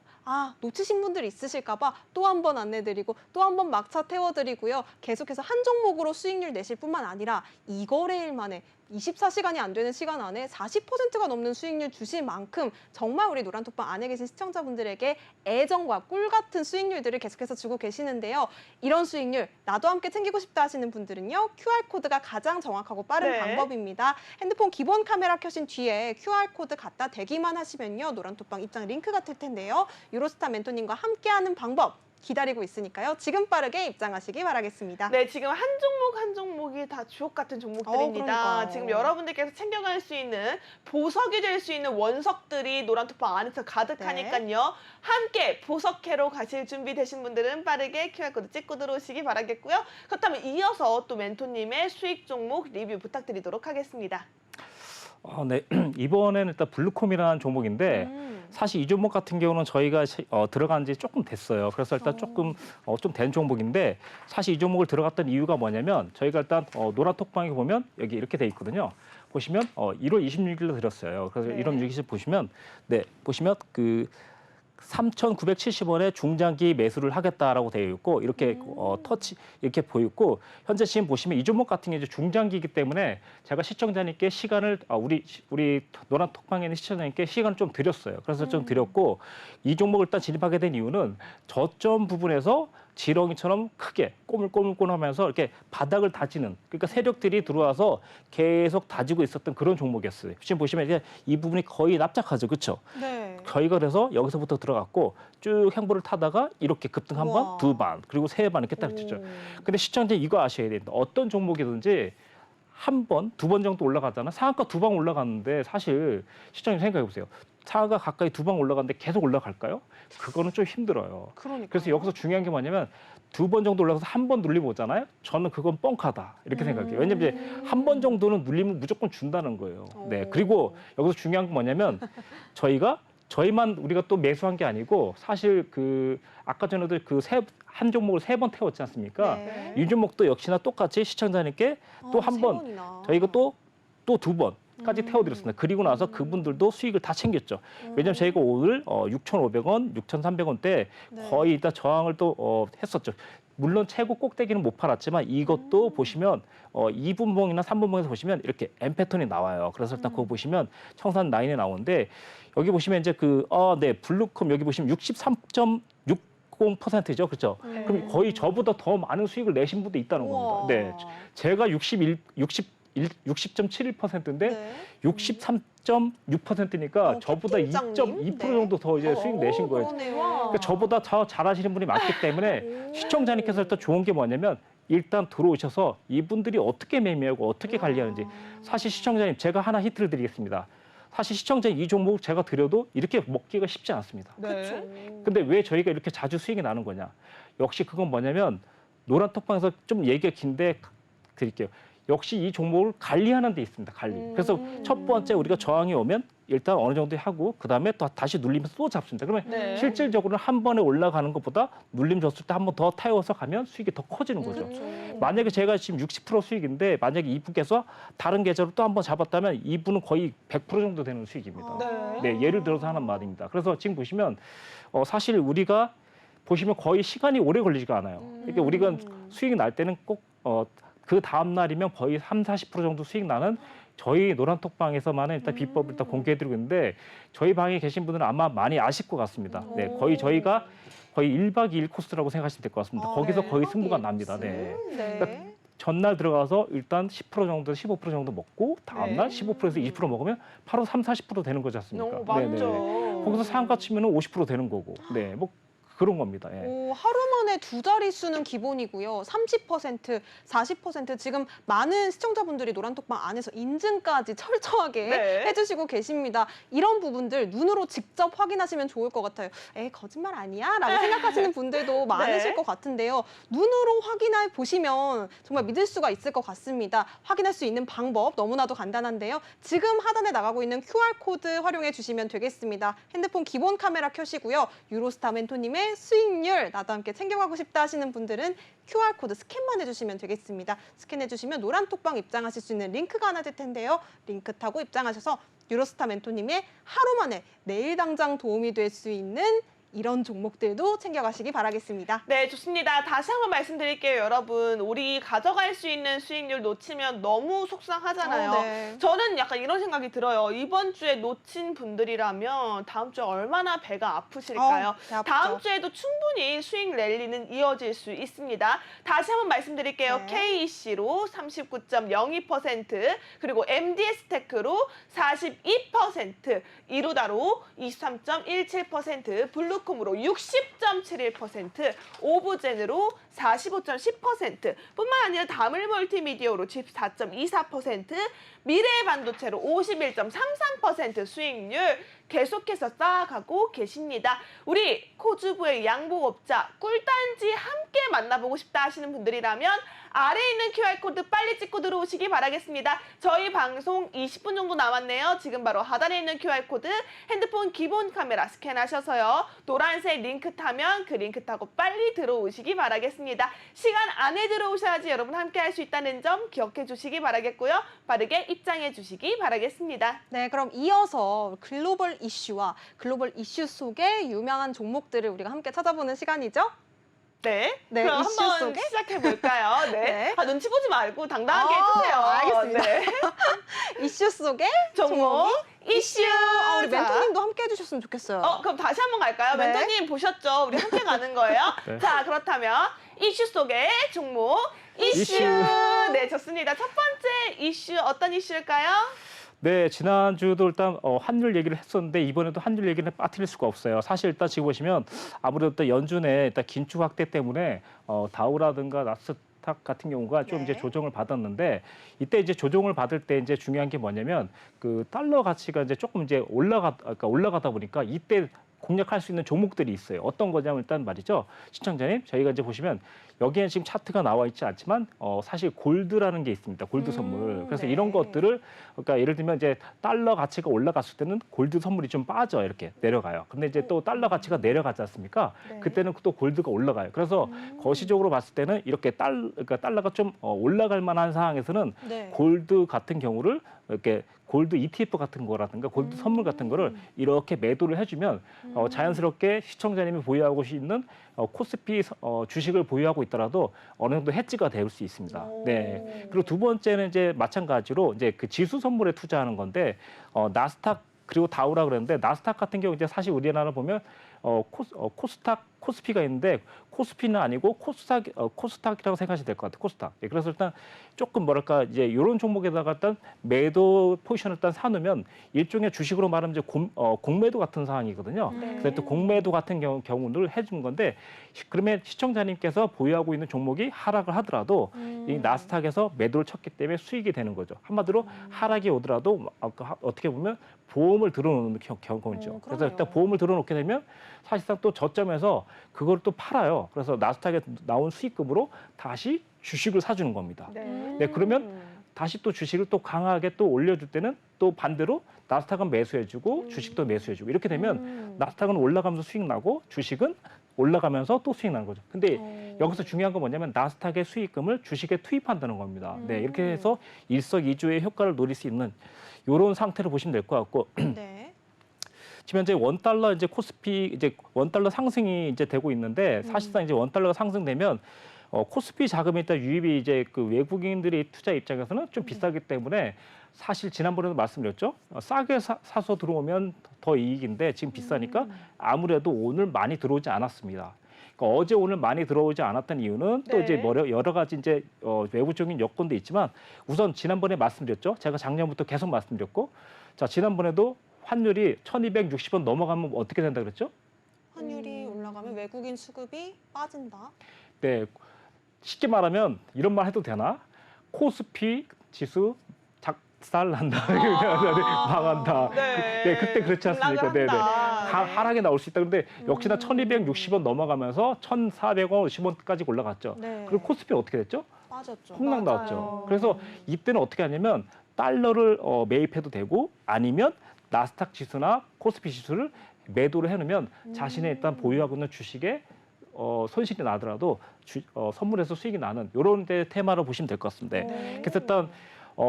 놓치신 분들 있으실까봐 또 한 번 안내드리고 또 한 번 막차 태워드리고요. 계속해서 한 종목으로 수익률 내실 뿐만 아니라 2거래일 만에 24시간이 안 되는 시간 안에 40%가 넘는 수익률 주실 만큼 정말 우리 노란톡방 안에 계신 시청자분들에게 애정과 꿀 같은 수익률들을 계속해서 주고 계시는데요. 이런 수익률 나도 함께 챙기고 싶다 하시는 분들은요. QR코드가 가장 정확하고 빠른 네. 방법입니다. 핸드폰 기본 카메라 켜신 뒤에 QR코드 갖다 대기만 하시면요. 노란톡방 입장 링크가 뜰 텐데요. 유로스타 멘토님과 함께하는 방법 기다리고 있으니까요. 지금 빠르게 입장하시기 바라겠습니다. 네, 지금 한 종목 한 종목이 다 주옥 같은 종목들입니다. 그러니까요. 지금 여러분들께서 챙겨갈 수 있는 보석이 될 수 있는 원석들이 노란톡방 안에서 가득하니까요. 함께 보석해로 가실 준비 되신 분들은 빠르게 QR코드 찍고 들어오시기 바라겠고요. 그렇다면 이어서 또 멘토님의 수익 종목 리뷰 부탁드리도록 하겠습니다. 네. 이번에는 일단 블루콤이라는 종목인데 사실 이 종목 같은 경우는 저희가 들어간 지 조금 됐어요. 그래서 일단 조금 좀 된 종목인데 사실 이 종목을 들어갔던 이유가 뭐냐면 저희가 일단 노란톡방에 보면 여기 이렇게 돼 있거든요. 보시면 1월 26일로 드렸어요. 그래서 네. 1월 26일 보시면 보시면 그 3,970원에 중장기 매수를 하겠다라고 되어 있고 이렇게 터치 이렇게 보였고 현재 지금 보시면 이 종목 같은 게 이제 중장기이기 때문에 제가 시청자님께 시간을 우리 노란 톡방에 있는 시청자님께 시간을 좀 드렸어요. 그래서 좀 드렸고 이 종목을 일단 진입하게 된 이유는 저점 부분에서 지렁이처럼 크게 꼬물꼬물하면서 이렇게 바닥을 다지는 그러니까 세력들이 들어와서 계속 다지고 있었던 그런 종목이었어요. 지금 보시면 이제 이 부분이 거의 납작하죠, 그렇죠? 네. 저희가 그래서 여기서부터 들어갔고 쭉 행보를 타다가 이렇게 급등 한 번, 우와. 두 번, 그리고 세 번 이렇게 딱 치죠. 근데 시청자 이거 아셔야 됩니다. 어떤 종목이든지 한 번, 두 번 정도 올라가잖아. 상한가 두 방 올라갔는데 사실 시청자 생각해 보세요. 상한가 가까이 두 방 올라갔는데 계속 올라갈까요? 그거는 좀 힘들어요. 그러니까. 그래서 여기서 중요한 게 뭐냐면 두 번 정도 올라가서 한 번 눌리고 오잖아요. 저는 그건 뻥카다 이렇게 생각해요. 왜냐면 이제 한 번 정도는 눌리면 무조건 준다는 거예요. 네. 그리고 여기서 중요한 건 뭐냐면 저희만 우리가 또 매수한 게 아니고 사실 그 아까 전에도 한 종목을 세 번 태웠지 않습니까? 네. 이 종목도 역시나 똑같이 시청자님께 또 한 세 번 번이나. 저희가 또 두 번까지 태워드렸습니다. 그리고 나서 그분들도 수익을 다 챙겼죠. 왜냐하면 저희가 오늘 6,500원, 6,300원대 네. 거의 일단 저항을 또 했었죠. 물론 최고 꼭대기는 못 팔았지만 이것도 보시면 2분봉이나 3분봉에서 보시면 이렇게 M 패턴이 나와요. 그래서 일단 그거 보시면 청산 라인에 나오는데 여기 보시면 이제 블루콤 여기 보시면 63.60%죠. 그렇죠? 그럼 거의 저보다 더 많은 수익을 내신 분도 있다는 우와. 겁니다. 네. 제가 60.71%인데 네. 63.6%니까 저보다 팀장님? 2.2% 정도 더 이제 수익 내신 거예요. 그러네요. 그러니까 저보다 더 잘하시는 분이 많기 때문에 시청자님께서 일단 좋은 게 뭐냐면 일단 들어오셔서 이분들이 어떻게 매매하고 어떻게 관리하는지 사실 시청자님 제가 하나 힌트를 드리겠습니다. 사실 시청자님 이 종목 제가 드려도 이렇게 먹기가 쉽지 않습니다. 네. 근데 왜 저희가 이렇게 자주 수익이 나는 거냐? 역시 그건 뭐냐면 노란 톡방에서 좀 얘기가 긴데 드릴게요. 역시 이 종목을 관리하는 데 있습니다. 관리. 그래서 첫 번째 우리가 저항이 오면 일단 어느 정도 하고 그다음에 또 다시 눌리면서 또 잡습니다. 그러면 네. 실질적으로는 한 번에 올라가는 것보다 눌림 줬을 때 한 번 더 태워서 가면 수익이 더 커지는 거죠. 만약에 제가 지금 60% 수익인데 만약에 이분께서 다른 계좌로 또 한 번 잡았다면 이분은 거의 100% 정도 되는 수익입니다. 네, 예를 들어서 하는 말입니다. 그래서 지금 보시면 사실 우리가 보시면 거의 시간이 오래 걸리지가 않아요. 그러니까 우리가 수익이 날 때는 꼭 그 다음 날이면 거의 30~40% 정도 수익 나는 저희 노란톡방에서만은 일단 비법을 일단 공개해드리고 있는데 저희 방에 계신 분들은 아마 많이 아실 것 같습니다. 네, 거의 저희가 거의 1박 2일 코스라고 생각하시면 될 것 같습니다. 거기서 네. 거의 승부가 납니다. 네. 네. 전날 들어가서 일단 10% 정도, 15% 정도 먹고 다음날 네. 15%에서 20% 먹으면 바로 30~40% 되는 거지 않습니까? 너무 많죠. 거기서 상한가 치면은 50% 되는 거고. 네, 뭐 그런 겁니다. 예. 오, 하루 만에 두 자릿수는 기본이고요. 30%, 40% 지금 많은 시청자분들이 노란톡방 안에서 인증까지 철저하게 네. 해주시고 계십니다. 이런 부분들 눈으로 직접 확인하시면 좋을 것 같아요. 거짓말 아니야? 라고 생각하시는 분들도 많으실 것 같은데요. 눈으로 확인해 보시면 정말 믿을 수가 있을 것 같습니다. 확인할 수 있는 방법 너무나도 간단한데요. 지금 하단에 나가고 있는 QR코드 활용해 주시면 되겠습니다. 핸드폰 기본 카메라 켜시고요. 유로스타 멘토님의 수익률 나도 함께 챙겨가고 싶다 하시는 분들은 QR코드 스캔만 해주시면 되겠습니다. 스캔해주시면 노란톡방 입장하실 수 있는 링크가 하나 될 텐데요. 링크 타고 입장하셔서 유로스타 멘토님의 하루 만에 내일 당장 도움이 될 수 있는 이런 종목들도 챙겨가시기 바라겠습니다. 네, 좋습니다. 다시 한번 말씀드릴게요, 여러분. 우리 가져갈 수 있는 수익률 놓치면 너무 속상하잖아요. 네. 저는 약간 이런 생각이 들어요. 이번 주에 놓친 분들이라면 다음 주에 얼마나 배가 아프실까요? 배 아프죠. 다음 주에도 충분히 수익 랠리는 이어질 수 있습니다. 다시 한번 말씀드릴게요. 네. KEC로 39.02%, 그리고 MDS테크로 42%, 이루다로 23.17%, 블루콤으로 60.71%, 오브젠으로 45.10%, 뿐만 아니라 다물멀티미디어로 14.24%, 미래반도체로 51.33% 수익률 계속해서 쌓아가고 계십니다. 우리 코주부의 양복업자 꿀단지 함께 만나보고 싶다 하시는 분들이라면 아래에 있는 QR코드 빨리 찍고 들어오시기 바라겠습니다. 저희 방송 20분 정도 남았네요. 지금 바로 하단에 있는 QR코드 핸드폰 기본 카메라 스캔하셔서요. 노란색 링크 타면 그 링크 타고 빨리 들어오시기 바라겠습니다. 시간 안에 들어오셔야지 여러분 함께 할 수 있다는 점 기억해 주시기 바라겠고요. 빠르게 입장해 주시기 바라겠습니다. 네, 그럼 이어서 글로벌 이슈와 글로벌 이슈 속의 유명한 종목들을 우리가 함께 찾아보는 시간이죠. 네, 네, 그럼 이슈 한번 속에? 시작해 볼까요? 네. 네. 눈치 보지 말고 당당하게 아, 해주세요. 알겠습니다. 네. 이슈 속의 종목 이슈. 우리 자, 멘토님도 함께 해주셨으면 좋겠어요. 그럼 다시 한번 갈까요? 네. 멘토님 보셨죠? 우리 함께 가는 거예요. 네. 자, 그렇다면 이슈 속의 종목 이슈. 이슈. 네, 좋습니다. 첫 번째 이슈 어떤 이슈일까요? 네, 지난주도 일단 환율 얘기를 했었는데 이번에도 환율 얘기는 빠뜨릴 수가 없어요. 사실 일단 지금 보시면 아무래도 일단 연준의 일단 긴축 확대 때문에 다우라든가 나스닥 같은 경우가 좀 네. 이제 조정을 받았는데 이때 이제 조정을 받을 때 이제 중요한 게 뭐냐면 그 달러 가치가 이제 조금 이제 올라가다 보니까 이때 공략할 수 있는 종목들이 있어요. 어떤 거냐면 일단 말이죠. 시청자님, 저희가 이제 보시면 여기에 지금 차트가 나와 있지 않지만 사실 골드라는 게 있습니다. 골드 선물. 그래서 네. 이런 것들을 그러니까 예를 들면 이제 달러 가치가 올라갔을 때는 골드 선물이 좀 빠져 이렇게 내려가요. 근데 이제 또 달러 가치가 내려가지 않습니까? 네. 그때는 또 골드가 올라가요. 그래서 거시적으로 봤을 때는 이렇게 그러니까 달러가 좀 올라갈 만한 상황에서는 네. 골드 같은 경우를 이렇게 골드 ETF 같은 거라든가 골드 선물 같은 거를 이렇게 매도를 해주면 자연스럽게 시청자님이 보유하고 있는 코스피 주식을 보유하고 있더라도 어느 정도 해지가 될 수 있습니다. 네. 그리고 두 번째는 이제 마찬가지로 이제 그 지수 선물에 투자하는 건데 나스닥 그리고 다우라 그랬는데 나스닥 같은 경우 이제 사실 우리나라 보면 코스피가 있는데 코스피는 아니고 코스닥이라고 생각하시면 될 것 같아요. 코스닥. 예, 그래서 일단 조금 뭐랄까 이제 이런 종목에다가 일단 매도 포지션을 일단 사놓으면 일종의 주식으로 말하면 이제 공매도 같은 상황이거든요. 그래서 또 공매도 같은 경우를 해준 건데 그러면 시청자님께서 보유하고 있는 종목이 하락을 하더라도 이 나스닥에서 매도를 쳤기 때문에 수익이 되는 거죠. 한마디로 하락이 오더라도 어떻게 보면 보험을 들어놓는 경우죠. 그래서 그러네요. 일단 보험을 들어놓게 되면 사실상 또 저점에서 그걸 또 팔아요. 그래서 나스닥에 나온 수익금으로 다시 주식을 사주는 겁니다. 네, 그러면 다시 또 주식을 또 강하게 또 올려줄 때는 또 반대로 나스닥은 매수해주고 주식도 매수해주고 이렇게 되면 나스닥은 올라가면서 수익 나고 주식은 올라가면서 또 수익 나는 거죠. 근데 여기서 중요한 건 뭐냐면 나스닥의 수익금을 주식에 투입한다는 겁니다. 네, 이렇게 해서 일석이조의 효과를 노릴 수 있는 이런 상태를 보시면 될 것 같고 네. 지금 현재 원달러 이제 코스피 이제 원달러 상승이 이제 되고 있는데 사실상 이제 원달러가 상승되면 코스피 자금에 일단 유입이 이제 그 외국인들의 투자 입장에서는 좀 비싸기 때문에 사실 지난번에도 말씀드렸죠. 싸게 사서 들어오면 더 이익인데 지금 비싸니까 아무래도 오늘 많이 들어오지 않았습니다. 그러니까 어제 오늘 많이 들어오지 않았던 이유는 또 네. 이제 여러 가지 이제 외부적인 여건도 있지만 우선 지난번에 말씀드렸죠. 제가 작년부터 계속 말씀드렸고 자 지난번에도 환율이 1,260원 넘어가면 어떻게 된다 그랬죠? 환율이 올라가면 외국인 수급이 빠진다. 네, 쉽게 말하면 이런 말 해도 되나? 코스피 지수 작살난다, 망한다. 네, 그때 그렇지 않습니까? 네, 네. 하락에 나올 수 있다. 그런데 역시나 1,260원 넘어가면서 1,450원까지 올라갔죠. 네. 그리고 코스피 어떻게 됐죠? 빠졌죠. 폭락 맞아요. 나왔죠. 그래서 이때는 어떻게 하냐면 달러를 매입해도 되고 아니면 나스닥 지수나 코스피 지수를 매도를 해놓으면 자신의 일단 보유하고 있는 주식에 손실이 나더라도 선물에서 수익이 나는 이런 데 테마로 보시면 될 것 같습니다. 그래서 일단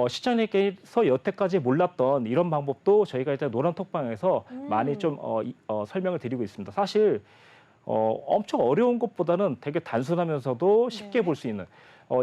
시청자님께서 여태까지 몰랐던 이런 방법도 저희가 일단 노란톡방에서 많이 좀 설명을 드리고 있습니다. 사실 엄청 어려운 것보다는 되게 단순하면서도 쉽게 네. 볼 수 있는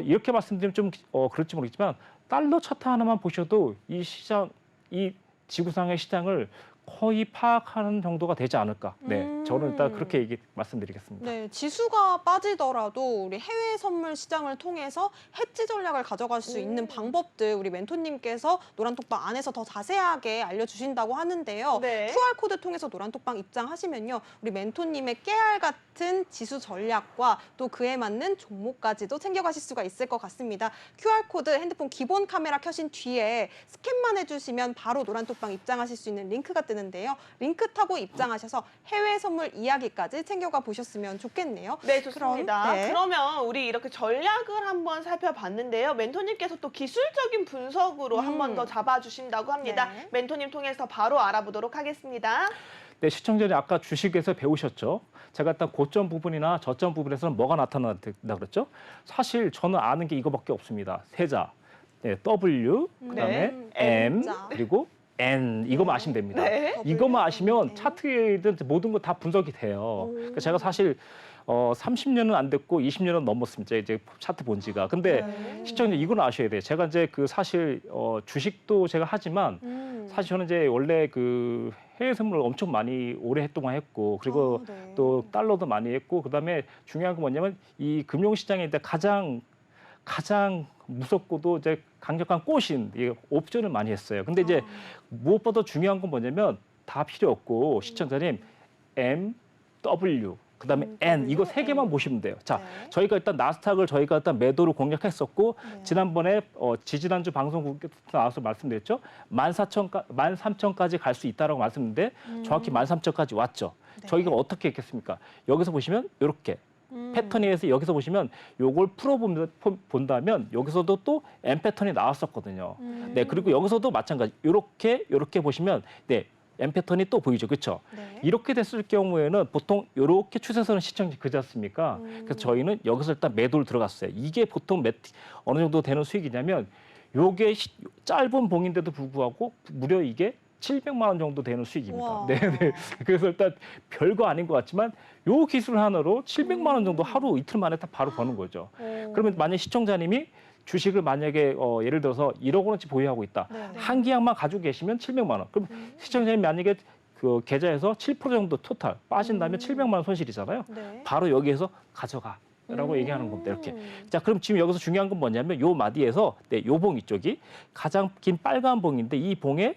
이렇게 말씀드리면 좀 그럴지 모르겠지만 달러 차트 하나만 보셔도 이 시장, 이 지구상의 시장을 거의 파악하는 정도가 되지 않을까. 네, 저는 일단 그렇게 말씀드리겠습니다. 네, 지수가 빠지더라도 우리 해외 선물 시장을 통해서 해지 전략을 가져갈 수 있는 방법들 우리 멘토님께서 노란톡방 안에서 더 자세하게 알려주신다고 하는데요. 네. QR코드 통해서 노란톡방 입장하시면요. 우리 멘토님의 깨알 같은 지수 전략과 또 그에 맞는 종목까지도 챙겨가실 수가 있을 것 같습니다. QR코드 핸드폰 기본 카메라 켜신 뒤에 스캔만 해주시면 바로 노란톡방 입장하실 수 있는 링크가 뜨는데요. 링크 타고 입장하셔서 해외 선물 이야기까지 챙겨가 보셨으면 좋겠네요. 네, 좋습니다. 그럼, 네. 그러면 우리 이렇게 전략을 한번 살펴봤는데요. 멘토님께서 또 기술적인 분석으로 한 번 더 잡아주신다고 합니다. 네. 멘토님 통해서 바로 알아보도록 하겠습니다. 네, 시청자님 아까 주식에서 배우셨죠? 제가 일단 고점 부분이나 저점 부분에서는 뭐가 나타난다 그랬죠? 사실 저는 아는 게 이거밖에 없습니다. 세자, 네, W, 그다음에 네. M, M자. 그리고 N 이거만 아시면 됩니다. 네. 이것만 아시면 네. 차트에든 모든 거 다 분석이 돼요. 그러니까 제가 사실 30년은 안 됐고 20년은 넘었습니다. 이제 차트 본 지가. 근데 네. 시청자 이건 아셔야 돼요. 제가 이제 그 사실 주식도 제가 하지만 사실 저는 이제 원래 그 해외 선물을 엄청 많이 오랫동안 했고 그리고 네. 또 달러도 많이 했고 그다음에 중요한 건 뭐냐면 이 금융 시장에 이제 가장 무섭고도 이제 강력한 꽃인 이 옵션을 많이 했어요. 근데 이제 무엇보다 중요한 건 뭐냐면 다 필요 없고 시청자님 M, W 그다음에 N 이거 세 개만 보시면 돼요. 자, 네. 저희가 일단 나스닥을 저희가 일단 매도로 공략했었고 네. 지난번에 지지난주 방송국에서 나와서 말씀드렸죠. 13,000까지 갈 수 있다라고 말씀드렸는데 정확히 13,000까지 왔죠. 네. 저희가 어떻게 했겠습니까? 여기서 보시면 이렇게 패턴에서 여기서 보시면 요걸 풀어본다면 여기서도 또 M 패턴이 나왔었거든요. 네, 그리고 여기서도 마찬가지. 요렇게 보시면 네, M 패턴이 또 보이죠. 그렇죠? 네. 이렇게 됐을 경우에는 보통 이렇게 추세선은 시청이 그지 않습니까? 그래서 저희는 여기서 일단 매도를 들어갔어요. 이게 보통 어느 정도 되는 수익이냐면 요게 짧은 봉인데도 불구하고 무려 이게 700만 원 정도 되는 수익입니다. 우와. 네, 네. 그래서 일단 별거 아닌 것 같지만 요 기술 하나로 700만 원 정도 하루 이틀 만에 다 바로 버는 거죠. 그러면 만약 시청자님이 주식을 만약에 예를 들어서 1억 원어치 보유하고 있다. 네. 한 계약만 가지고 계시면 700만 원. 그럼 시청자님 만약에 그 계좌에서 7% 정도 토탈 빠진다면 700만 원 손실이잖아요. 네. 바로 여기에서 가져가라고 얘기하는 겁니다. 이렇게. 자, 그럼 지금 여기서 중요한 건 뭐냐면 요 마디에서 네, 요 봉 이쪽이 가장 긴 빨간 봉인데 이 봉에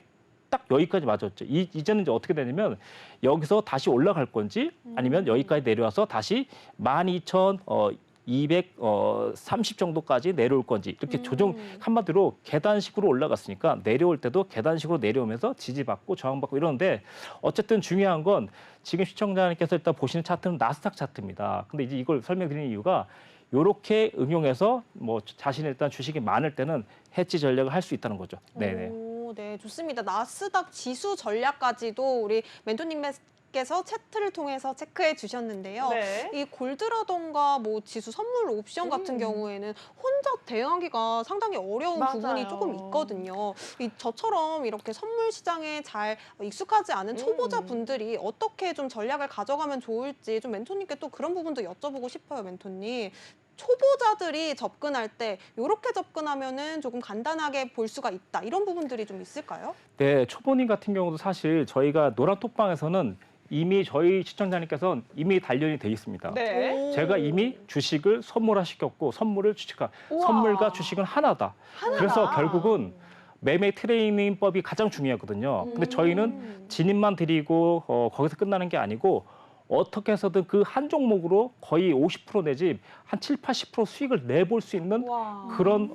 딱 여기까지 맞았죠. 이제는 이제 어떻게 되냐면 여기서 다시 올라갈 건지 아니면 여기까지 내려와서 다시 12,230 정도까지 내려올 건지 이렇게 조정 한마디로 계단식으로 올라갔으니까 내려올 때도 계단식으로 내려오면서 지지받고 저항받고 이러는데 어쨌든 중요한 건 지금 시청자님께서 일단 보시는 차트는 나스닥 차트입니다. 근데 이제 이걸 설명드리는 이유가 요렇게 응용해서 뭐 자신이 일단 주식이 많을 때는 해지 전략을 할 수 있다는 거죠. 네네. 오, 네, 좋습니다. 나스닥 지수 전략까지도 우리 멘토님께서 차트를 통해서 체크해 주셨는데요. 네. 이 골드라던가 뭐 지수 선물 옵션 같은 경우에는 혼자 대응하기가 상당히 어려운 맞아요. 부분이 조금 있거든요. 저처럼 이렇게 선물 시장에 잘 익숙하지 않은 초보자 분들이 어떻게 좀 전략을 가져가면 좋을지 좀 멘토님께 또 그런 부분도 여쭤보고 싶어요, 멘토님. 초보자들이 접근할 때 이렇게 접근하면은 조금 간단하게 볼 수가 있다. 이런 부분들이 좀 있을까요? 네, 초보님 같은 경우도 사실 저희가 노란톡방에서는 이미 저희 시청자님께서는 이미 단련이 돼 있습니다. 네. 오. 제가 이미 주식을 선물화시켰고 선물을 주식화, 우와. 선물과 주식은 하나다. 하나다. 그래서 결국은 매매 트레이닝법이 가장 중요하거든요. 근데 저희는 진입만 드리고 거기서 끝나는 게 아니고 어떻게 해서든 그 한 종목으로 거의 50% 내지 한 7, 80% 수익을 내볼 수 있는 와. 그런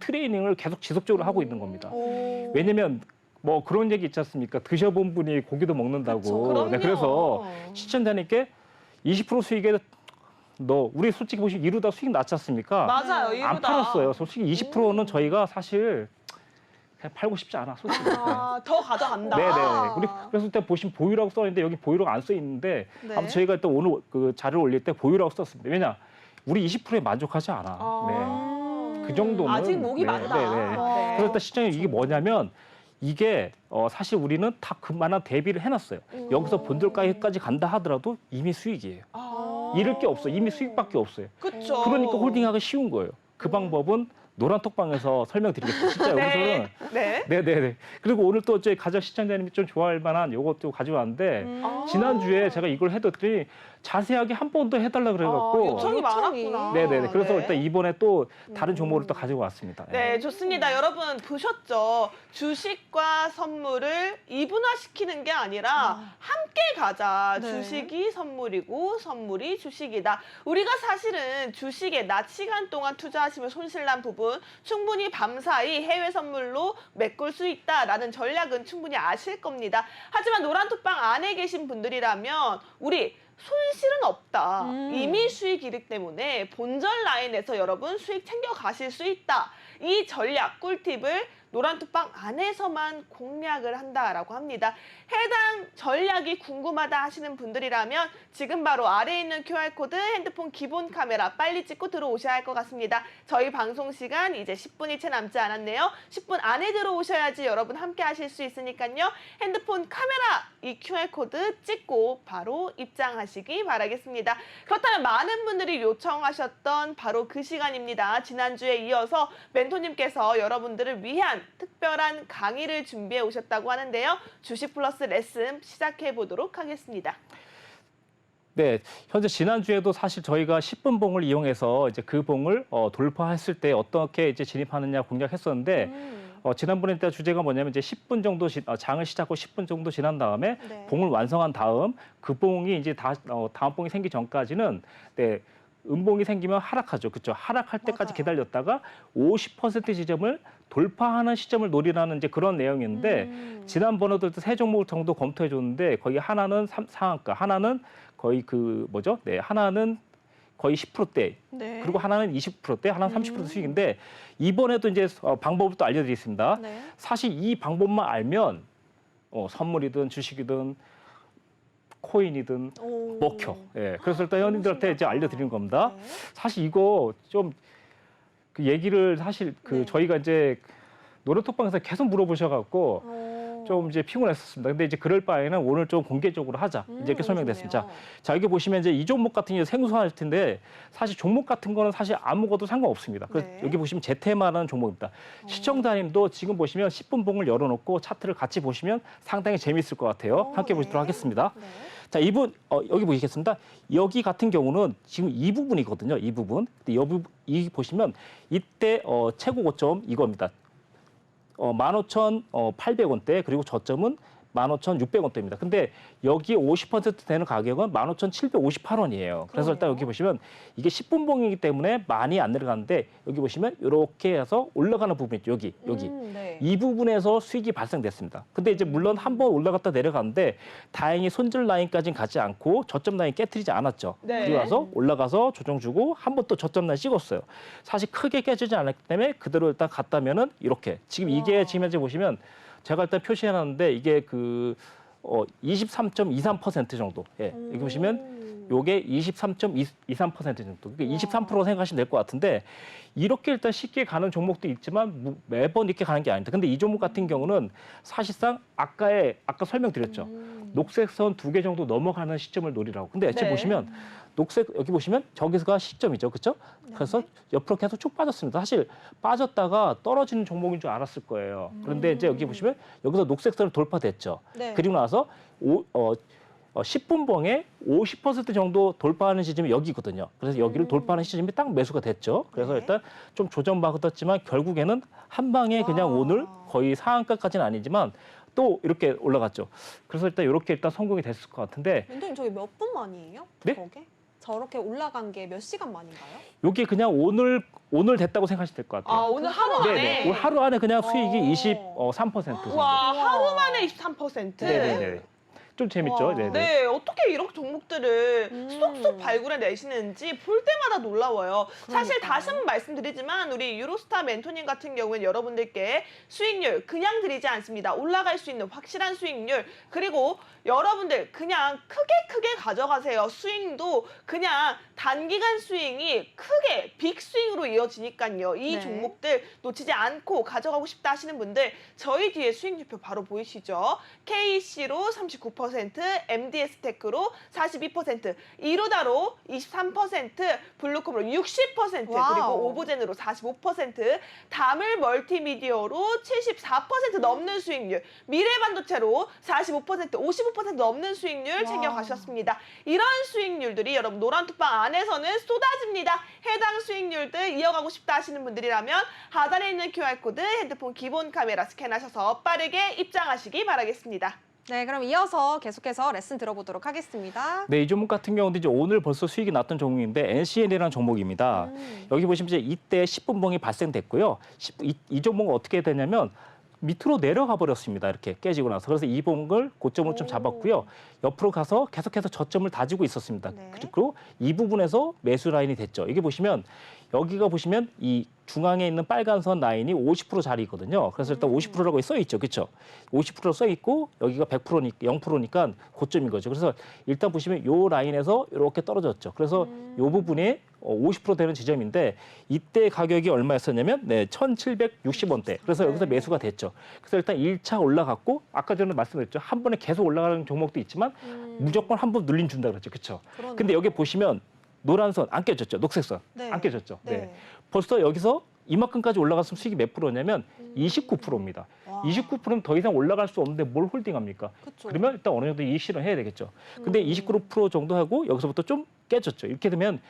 트레이닝을 계속 지속적으로 하고 있는 겁니다. 오. 왜냐면 뭐 그런 얘기 있지 않습니까? 드셔본 분이 고기도 먹는다고. 그럼요. 네, 그래서 시청자님께 20% 수익에 너 우리 솔직히 보시면 이루다 수익 났지 않습니까? 맞아요. 안 이루다. 팔았어요. 솔직히 20%는 저희가 사실 그냥 팔고 싶지 않아. 솔직히. 아, 더 가져간다. 네네. 우리 그래서 일단 보시면 보유라고 써 있는데 여기 보유라고 안 써 있는데 네. 아무튼 저희가 일단 오늘 그 자료를 올릴 때 보유라고 썼습니다. 왜냐 우리 20%에 만족하지 않아. 네. 그 정도는 아직 목이 네, 많다. 네, 네. 네. 그래서 일단 시장님 이게 뭐냐면 이게 사실 우리는 다 그만한 대비를 해놨어요. 여기서 본들가까지 간다 하더라도 이미 수익이에요. 아. 잃을 게 없어. 이미 수익밖에 없어요. 그쵸. 그러니까 홀딩하기 쉬운 거예요. 그 방법은 노란톡방에서 설명드리겠습니다. 진짜 여기서는 네. 네네네. 그리고 오늘 또 저희 가족 시청자님이 좀 좋아할 만한 요것도 가져왔는데 아. 지난주에 제가 이걸 해뒀더니 자세하게 한 번 더 해달라 그래갖고 요청이 많았구나. 네네네. 그래서 네. 일단 이번에 또 다른 종목을 또 가지고 왔습니다. 네, 좋습니다. 여러분 보셨죠? 주식과 선물을 이분화시키는 게 아니라 함께 가자. 네. 주식이 선물이고 선물이 주식이다. 우리가 사실은 주식에 낮 시간 동안 투자하시면 손실난 부분 충분히 밤사이 해외 선물로 메꿀 수 있다라는 전략은 충분히 아실 겁니다. 하지만 노란톡방 안에 계신 분들이라면 우리 손실은 없다. 이미 수익이기 때문에 본전 라인에서 여러분 수익 챙겨 가실 수 있다. 이 전략 꿀팁을 노란톡방 안에서만 공략을 한다라고 합니다. 해당 전략이 궁금하다 하시는 분들이라면 지금 바로 아래에 있는 QR코드 핸드폰 기본 카메라 빨리 찍고 들어오셔야 할 것 같습니다. 저희 방송 시간 이제 10분이 채 남지 않았네요. 10분 안에 들어오셔야지 여러분 함께 하실 수 있으니까요. 핸드폰 카메라 이 QR코드 찍고 바로 입장하시기 바라겠습니다. 그렇다면 많은 분들이 요청하셨던 바로 그 시간입니다. 지난주에 이어서 멘토님께서 여러분들을 위한 특별한 강의를 준비해 오셨다고 하는데요. 주식 플러스 레슨 시작해 보도록 하겠습니다. 네, 현재 지난주에도 사실 저희가 10분 봉을 이용해서 이제 그 봉을 돌파했을 때 어떻게 이제 진입하느냐 공략했었는데 지난번에 일단 주제가 뭐냐면 이제 10분 정도 장을 시작하고 10분 정도 지난 다음에 네. 봉을 완성한 다음 그 봉이 이제 다음 봉이 생기 전까지는 네, 음봉이 생기면 하락하죠. 그렇죠? 하락할 때까지 맞아요. 기다렸다가 50% 지점을 돌파하는 시점을 노리라는 이제 그런 내용인데 지난번에도 세 종목 정도 검토해 줬는데 거기 하나는 상한가, 하나는 거의 그 뭐죠? 네, 하나는 거의 10%대, 네. 그리고 하나는 20%대, 하나는 30% 수익인데 이번에도 이제 방법을 또 알려드리겠습니다. 네. 사실 이 방법만 알면 선물이든 주식이든 코인이든 오. 먹혀. 예. 그래서 일단 현인들한테 이제 알려드리는 겁니다. 네. 사실 이거 좀 그 얘기를 사실 그 네. 저희가 이제 노래톡방에서 계속 물어보셔갖고 좀 이제 피곤했었습니다. 근데 이제 그럴 바에는 오늘 좀 공개적으로 하자. 이제 이렇게 설명됐습니다. 좋네요. 자, 여기 보시면 이제 이 종목 같은 경우 생소할 텐데 사실 종목 같은 거는 사실 아무것도 상관없습니다. 그래서 네. 여기 보시면 제테마라는 종목입니다. 시청자님도 지금 보시면 10분 봉을 열어놓고 차트를 같이 보시면 상당히 재미있을 것 같아요. 함께 네. 보시도록 하겠습니다. 네. 자, 여기 보시겠습니다. 여기 같은 경우는 지금 이 부분이거든요. 이 부분. 근데 이 보시면 이때 최고 고점 이겁니다. 15,800원대 그리고 저점은 15,600원대입니다. 근데 여기 50% 되는 가격은 15,758원이에요. 그래서 일단 여기 보시면 이게 10분봉이기 때문에 많이 안 내려가는데 여기 보시면 이렇게 해서 올라가는 부분 있죠. 여기. 네. 이 부분에서 수익이 발생됐습니다. 근데 이제 물론 한 번 올라갔다 내려가는데 다행히 손절 라인까지는 가지 않고 저점 라인 깨트리지 않았죠. 네. 그리고 나서 올라가서 조정 주고 한 번 또 저점 라인 찍었어요. 사실 크게 깨지지 않았기 때문에 그대로 일단 갔다면은 이렇게 지금 이게 지금 현재 보시면 제가 일단 표시해놨는데 이게 23.23% 정도. 예, 여기 보시면 요게 23.23% 정도. 그러니까 23% 생각하시면 될 것 같은데 이렇게 일단 쉽게 가는 종목도 있지만 매번 이렇게 가는 게 아닙니다. 근데 이 종목 같은 경우는 사실상 아까 설명드렸죠. 녹색 선 2개 정도 넘어가는 시점을 노리라고. 근데 지금 네. 보시면 녹색 여기 보시면 저기서가 시점이죠. 그렇죠? 그래서 옆으로 계속 쭉 빠졌습니다. 사실 빠졌다가 떨어지는 종목인 줄 알았을 거예요. 그런데 이제 여기 보시면 여기서 녹색 선을 돌파됐죠. 네. 그리고 나서 10분봉에 50% 정도 돌파하는 시점이 여기거든요. 그래서 여기를 돌파하는 시점이 딱 매수가 됐죠. 그래서 네. 일단 좀 조정받았지만 결국에는 한 방에 그냥 와. 오늘 거의 상한가까지는 아니지만 또 이렇게 올라갔죠. 그래서 일단 이렇게 일단 성공이 됐을 것 같은데 멘토님 저게 몇 분 만이에요? 네? 저게? 저렇게 올라간 게 몇 시간 만인가요? 이게 그냥 오늘 됐다고 생각하시면 될 것 같아요. 아, 오늘 하루 안에. 네네. 오늘 하루 안에 그냥 수익이 어. 23% 정도. 와, 우와. 하루 만에 23%. 네네네. 좀 재밌죠. 와. 네네. 네, 어떻게 이런 종목들을 음. 쏙쏙 발굴해내시는지 볼 때마다 놀라워요. 사실 그러니까요. 다시 한번 말씀드리지만 우리 유로스타 멘토님 같은 경우는 여러분들께 수익률 그냥 드리지 않습니다. 올라갈 수 있는 확실한 수익률 그리고 여러분들 그냥 크게 가져가세요. 스윙도 그냥 단기간 스윙이 크게 빅 스윙으로 이어지니까요. 이 네. 종목들 놓치지 않고 가져가고 싶다 하시는 분들 저희 뒤에 수익률표 바로 보이시죠? KC로 39%, MDS테크로 42%, 이로다로 23%, 블루콤으로 60%, 와우. 그리고 오보젠으로 45%, 다물 멀티미디어로 74% 넘는 수익률, 미래반도체로 45%, 55% 넘는 수익률 와. 챙겨가셨습니다. 이런 수익률들이 여러분 노란톡방 안에서는 쏟아집니다. 해당 수익률들 이어가고 싶다 하시는 분들이라면 하단에 있는 QR코드 핸드폰 기본 카메라 스캔하셔서 빠르게 입장하시기 바라겠습니다. 네, 그럼 이어서 계속해서 레슨 들어보도록 하겠습니다. 네, 이 종목 같은 경우도 이제 오늘 벌써 수익이 났던 종목인데 NCN이라는 종목입니다. 여기 보시면 이제 이때 10분봉이 발생됐고요. 이 종목은 어떻게 되냐면 밑으로 내려가 버렸습니다. 이렇게 깨지고 나서. 그래서 이 봉을 고점으로 좀 오. 잡았고요. 옆으로 가서 계속해서 저점을 다지고 있었습니다. 네. 그리고 이 부분에서 매수 라인이 됐죠. 이게 보시면 여기가 보시면 이 중앙에 있는 빨간 선 라인이 50% 자리거든요. 그래서 일단 50%라고 써 있죠. 그렇죠? 50%로 써 있고 여기가 100%니까 0%니까 고점인 거죠. 그래서 일단 보시면 요 라인에서 이렇게 떨어졌죠. 그래서 요 부분이 50% 되는 지점인데 이때 가격이 얼마였었냐면 1,760원대. 그래서 여기서 매수가 됐죠. 그래서 일단 1차 올라갔고 아까 전에 말씀드렸죠. 한 번에 계속 올라가는 종목도 있지만 무조건 한 번 눌림 준다 그랬죠. 그렇죠? 그러네요. 근데 여기 보시면 노란 선 안 깨졌죠. 녹색 선 네. 안 깨졌죠. 네. 벌써 여기서 이만큼까지 올라갔으면 수익이 몇 프로냐면 29%입니다. 와. 29%는 더 이상 올라갈 수 없는데 뭘 홀딩합니까? 그쵸. 그러면 일단 어느 정도 이익 실현해야 되겠죠. 근데 29% 정도 하고 여기서부터 좀 깨졌죠. 이렇게 되면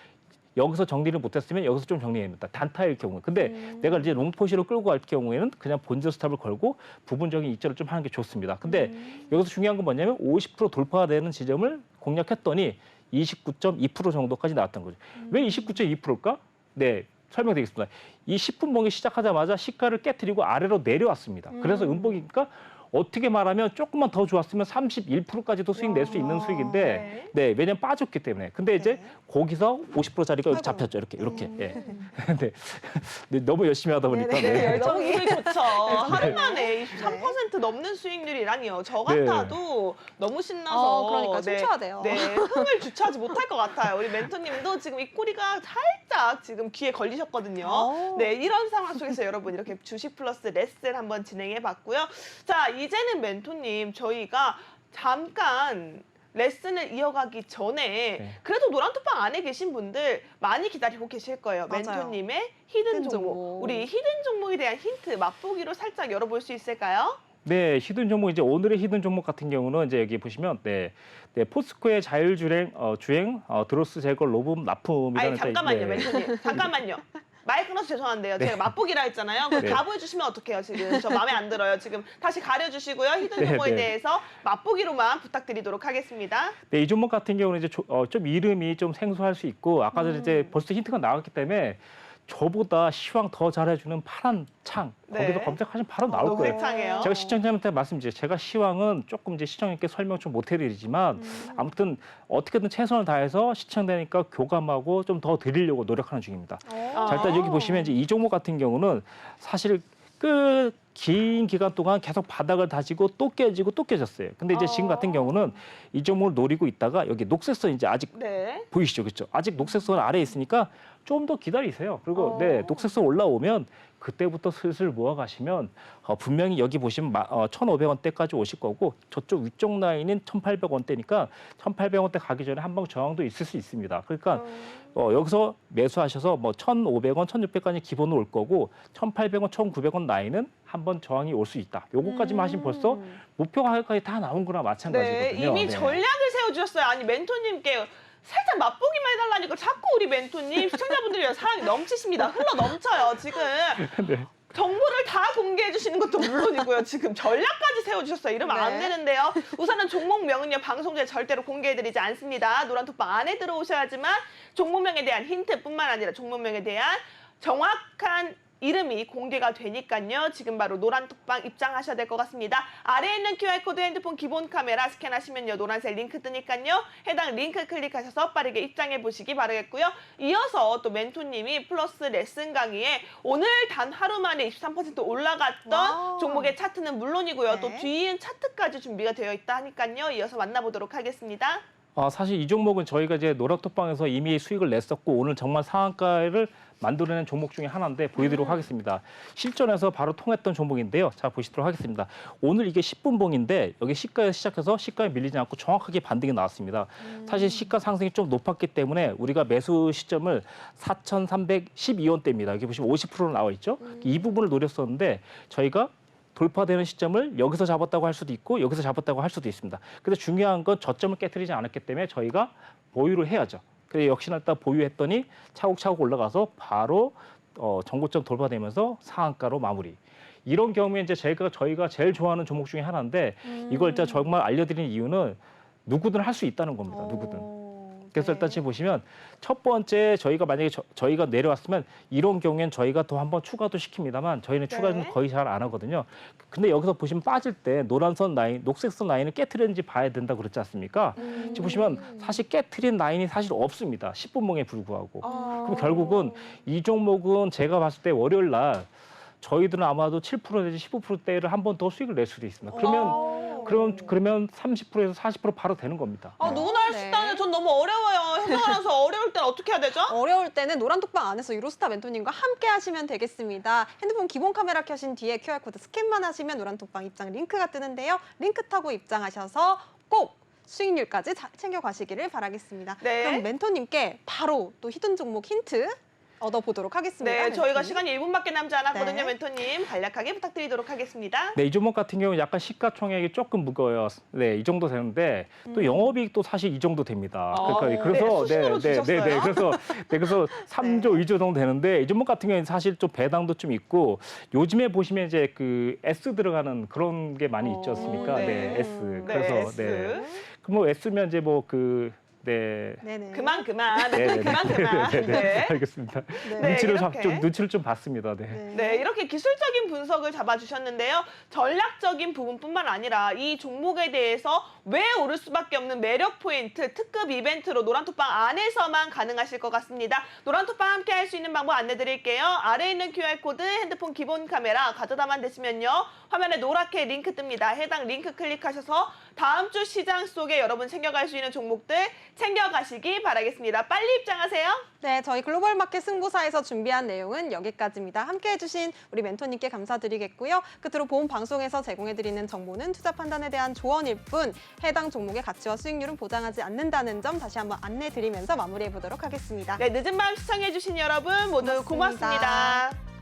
여기서 정리를 못했으면 여기서 좀 정리해냅니다. 단타일 경우. 근데 내가 이제 롱포시로 끌고 갈 경우에는 그냥 본전 스탑을 걸고 부분적인 이점을 좀 하는 게 좋습니다. 근데 여기서 중요한 건 뭐냐면 50% 돌파가 되는 지점을 공략했더니 29.2% 정도까지 나왔던 거죠. 왜 29.2%일까? 네, 설명드리겠습니다. 이 10분봉이 시작하자마자 시가를 깨트리고 아래로 내려왔습니다. 그래서 음봉이니까 어떻게 말하면 조금만 더 좋았으면 31%까지도 수익 낼 수 있는 수익인데, 네, 왜냐면 빠졌기 때문에. 근데 이제 거기서 50%짜리가 여기 아이고. 잡혔죠, 이렇게. 예. 네. 네, 너무 열심히 하다 보니까. 네네. 네. 너무 기분이 좋죠. 하루 만에 23% 넘는 수익률이라니요. 저 같아도 너무 신나서 그러니까 춤춰야 돼요. 네, 흥을 주체하지 못할 것 같아요. 우리 멘토님도 지금 입꼬리가 살짝 지금 귀에 걸리셨거든요. 오. 네, 이런 상황 속에서 여러분 이렇게 주식 플러스 레슨 한번 진행해 봤고요. 자, 이제는 멘토님 저희가 잠깐 레슨을 이어가기 전에 네. 그래도 노란톡방 안에 계신 분들 많이 기다리고 계실 거예요. 맞아요. 멘토님의 히든 히든 종목. 종목. 우리 히든 종목에 대한 힌트 맛보기로 살짝 열어볼 수 있을까요? 네, 히든 종목 이제 오늘의 히든 종목 같은 경우는 이제 여기 보시면 포스코의 자율주행 주행 드로스 제거 로봇 납품이라는 아니 잠깐만요, 네. 멘토님. 잠깐만요. 말 끊어서 죄송한데요. 제가 맛보기라 했잖아요. 그거 네. 다 보여주시면 어떡해요, 지금. 저 마음에 안 들어요. 지금 다시 가려주시고요. 히든 네, 정보에 네. 대해서 맛보기로만 부탁드리도록 하겠습니다. 네, 이 종목 같은 경우는 이제 좀 이름이 좀 생소할 수 있고 아까 전에 이제 벌써 힌트가 나왔기 때문에 저보다 시황 더 잘해주는 파란 창 네. 거기서 검색하시면 바로 나올 거예요. 녹색창이에요. 제가 시청자님한테 말씀드려요. 제가 시황은 조금 이제 시청자님께 설명 좀 못 해드리지만 아무튼 어떻게든 최선을 다해서 시청되니까 교감하고 좀 더 드리려고 노력하는 중입니다. 어. 자, 일단 여기 보시면 이제 이 종목 같은 경우는 사실 긴 기간 동안 계속 바닥을 다지고 또 깨지고 또 깨졌어요. 근데 이제 지금 같은 경우는 이 종목을 노리고 있다가 여기 녹색선 이제 아직 네. 보이시죠? 그렇죠? 아직 녹색선 아래에 있으니까 좀 더 기다리세요. 그리고 어. 네, 녹색선 올라오면 그때부터 슬슬 모아가시면 분명히 여기 보시면 1,500원대까지 오실 거고 저쪽 위쪽 라인은 1,800원대니까 1,800원대 가기 전에 한방 저항도 있을 수 있습니다. 그러니까 여기서 매수하셔서 뭐 1,500원, 1,600원까지 기본으로 올 거고 1,800원, 1,900원 라인은 한번 저항이 올 수 있다. 요거까지만 하시면 벌써 목표 가격까지 다 나온 거나 네, 마찬가지거든요. 이미 네. 전략을 세워주셨어요. 아니, 멘토님께 살짝 맛보기만 해달라니까 자꾸 우리 멘토님 시청자분들이랑 사랑이 넘치십니다. 흘러 넘쳐요. 지금 네. 정보를 다 공개해 주시는 것도 물론이고요. 지금 전략까지 세워주셨어요. 이러면 안 네. 되는데요. 우선은 종목명은요. 방송 중에 절대로 공개해드리지 않습니다. 노란톡방 안에 들어오셔야지만 종목명에 대한 힌트뿐만 아니라 종목명에 대한 정확한 이름이 공개가 되니까요. 지금 바로 노란톡방 입장하셔야 될 것 같습니다. 아래에 있는 QR코드 핸드폰 기본 카메라 스캔하시면요. 노란색 링크 뜨니까요. 해당 링크 클릭하셔서 빠르게 입장해 보시기 바라겠고요. 이어서 또 멘토님이 플러스 레슨 강의에 오늘 단 하루 만에 23% 올라갔던 와우. 종목의 차트는 물론이고요. 네. 또 뒤인 차트까지 준비가 되어 있다 하니까요. 이어서 만나보도록 하겠습니다. 사실 이 종목은 저희가 이제 노란톡방에서 이미 수익을 냈었고 오늘 정말 상한가를 만들어낸 종목 중에 하나인데 보여드리도록 하겠습니다. 실전에서 바로 통했던 종목인데요. 자, 보시도록 하겠습니다. 오늘 이게 10분봉인데 여기 시가에서 시작해서 시가에 밀리지 않고 정확하게 반등이 나왔습니다. 사실 시가 상승이 좀 높았기 때문에 우리가 매수 시점을 4,312원대입니다. 여기 보시면 50%로 나와 있죠. 이 부분을 노렸었는데 저희가 돌파되는 시점을 여기서 잡았다고 할 수도 있고 여기서 잡았다고 할 수도 있습니다. 근데 중요한 건 저점을 깨트리지 않았기 때문에 저희가 보유를 해야죠. 그래서 역시나 일단 보유했더니 차곡차곡 올라가서 바로 전고점 돌파되면서 상한가로 마무리. 이런 경우에 이제 저희가 제일 좋아하는 종목 중에 하나인데 이걸 일단 정말 알려드리는 이유는 누구든 할 수 있다는 겁니다. 누구든. 그래서 일단 지금 보시면 첫 번째 저희가 만약에 저희가 내려왔으면 이런 경우엔 저희가 더 한번 추가도 시킵니다만 저희는 추가는 거의 잘 안 하거든요. 근데 여기서 보시면 빠질 때 노란선 라인, 녹색선 라인을 깨트리는지 봐야 된다고 그랬지 않습니까? 지금 보시면 사실 깨트린 라인이 사실 없습니다. 10분봉에 불구하고. 그럼 결국은 이 종목은 제가 봤을 때 월요일 날 저희들은 아마도 7% 내지 15%대를 한 번 더 수익을 낼 수도 있습니다. 그러면 30%에서 40% 바로 되는 겁니다. 누구나 할 수 네. 있다는 전 너무 어려워요. 현장하면서 어려울 땐 어떻게 해야 되죠? 어려울 때는 노란톡방 안에서 유로스타 멘토님과 함께 하시면 되겠습니다. 핸드폰 기본 카메라 켜신 뒤에 QR코드 스캔만 하시면 노란톡방 입장 링크가 뜨는데요. 링크 타고 입장하셔서 꼭 수익률까지 챙겨가시기를 바라겠습니다. 네. 그럼 멘토님께 바로 또 히든 종목 힌트 얻어보도록 하겠습니다. 네, 저희가 멘토님. 시간이 1분밖에 남지 않았거든요. 네. 멘토님 간략하게 부탁드리도록 하겠습니다. 네, 이 종목 같은 경우는 약간 시가총액이 조금 무거워요. 네, 이 정도 되는데 또 영업이익도 사실 이 정도 됩니다. 그래서 수신으로 주셨어요? 그래서 3조, 2조 정도 되는데 이 종목 같은 경우는 사실 좀 배당도 좀 있고 요즘에 보시면 이제 그 S 들어가는 그런 게 많이 있지 않습니까? 네. 네, S. 네, 그래서 S. 네. 그럼 뭐 S면 이제 뭐 그 네. 네네. 그만. 네, 네. 알겠습니다. 네, 좀 눈치를 좀 봤습니다. 네. 네, 이렇게 기술적인 분석을 잡아주셨는데요. 전략적인 부분뿐만 아니라 이 종목에 대해서 왜 오를 수밖에 없는 매력 포인트, 특급 이벤트로 노란톡방 안에서만 가능하실 것 같습니다. 노란톡방 함께 할 수 있는 방법 안내드릴게요. 아래에 있는 QR코드 핸드폰 기본 카메라 가져다만 되시면요. 화면에 노랗게 링크 뜹니다. 해당 링크 클릭하셔서 다음 주 시장 속에 여러분 챙겨갈 수 있는 종목들 챙겨가시기 바라겠습니다. 빨리 입장하세요. 네, 저희 글로벌 마켓 승부사에서 준비한 내용은 여기까지입니다. 함께 해주신 우리 멘토님께 감사드리겠고요. 끝으로 본 방송에서 제공해드리는 정보는 투자 판단에 대한 조언일 뿐 해당 종목의 가치와 수익률은 보장하지 않는다는 점 다시 한번 안내드리면서 마무리해보도록 하겠습니다. 네, 늦은 밤 시청해주신 여러분 모두 고맙습니다. 고맙습니다.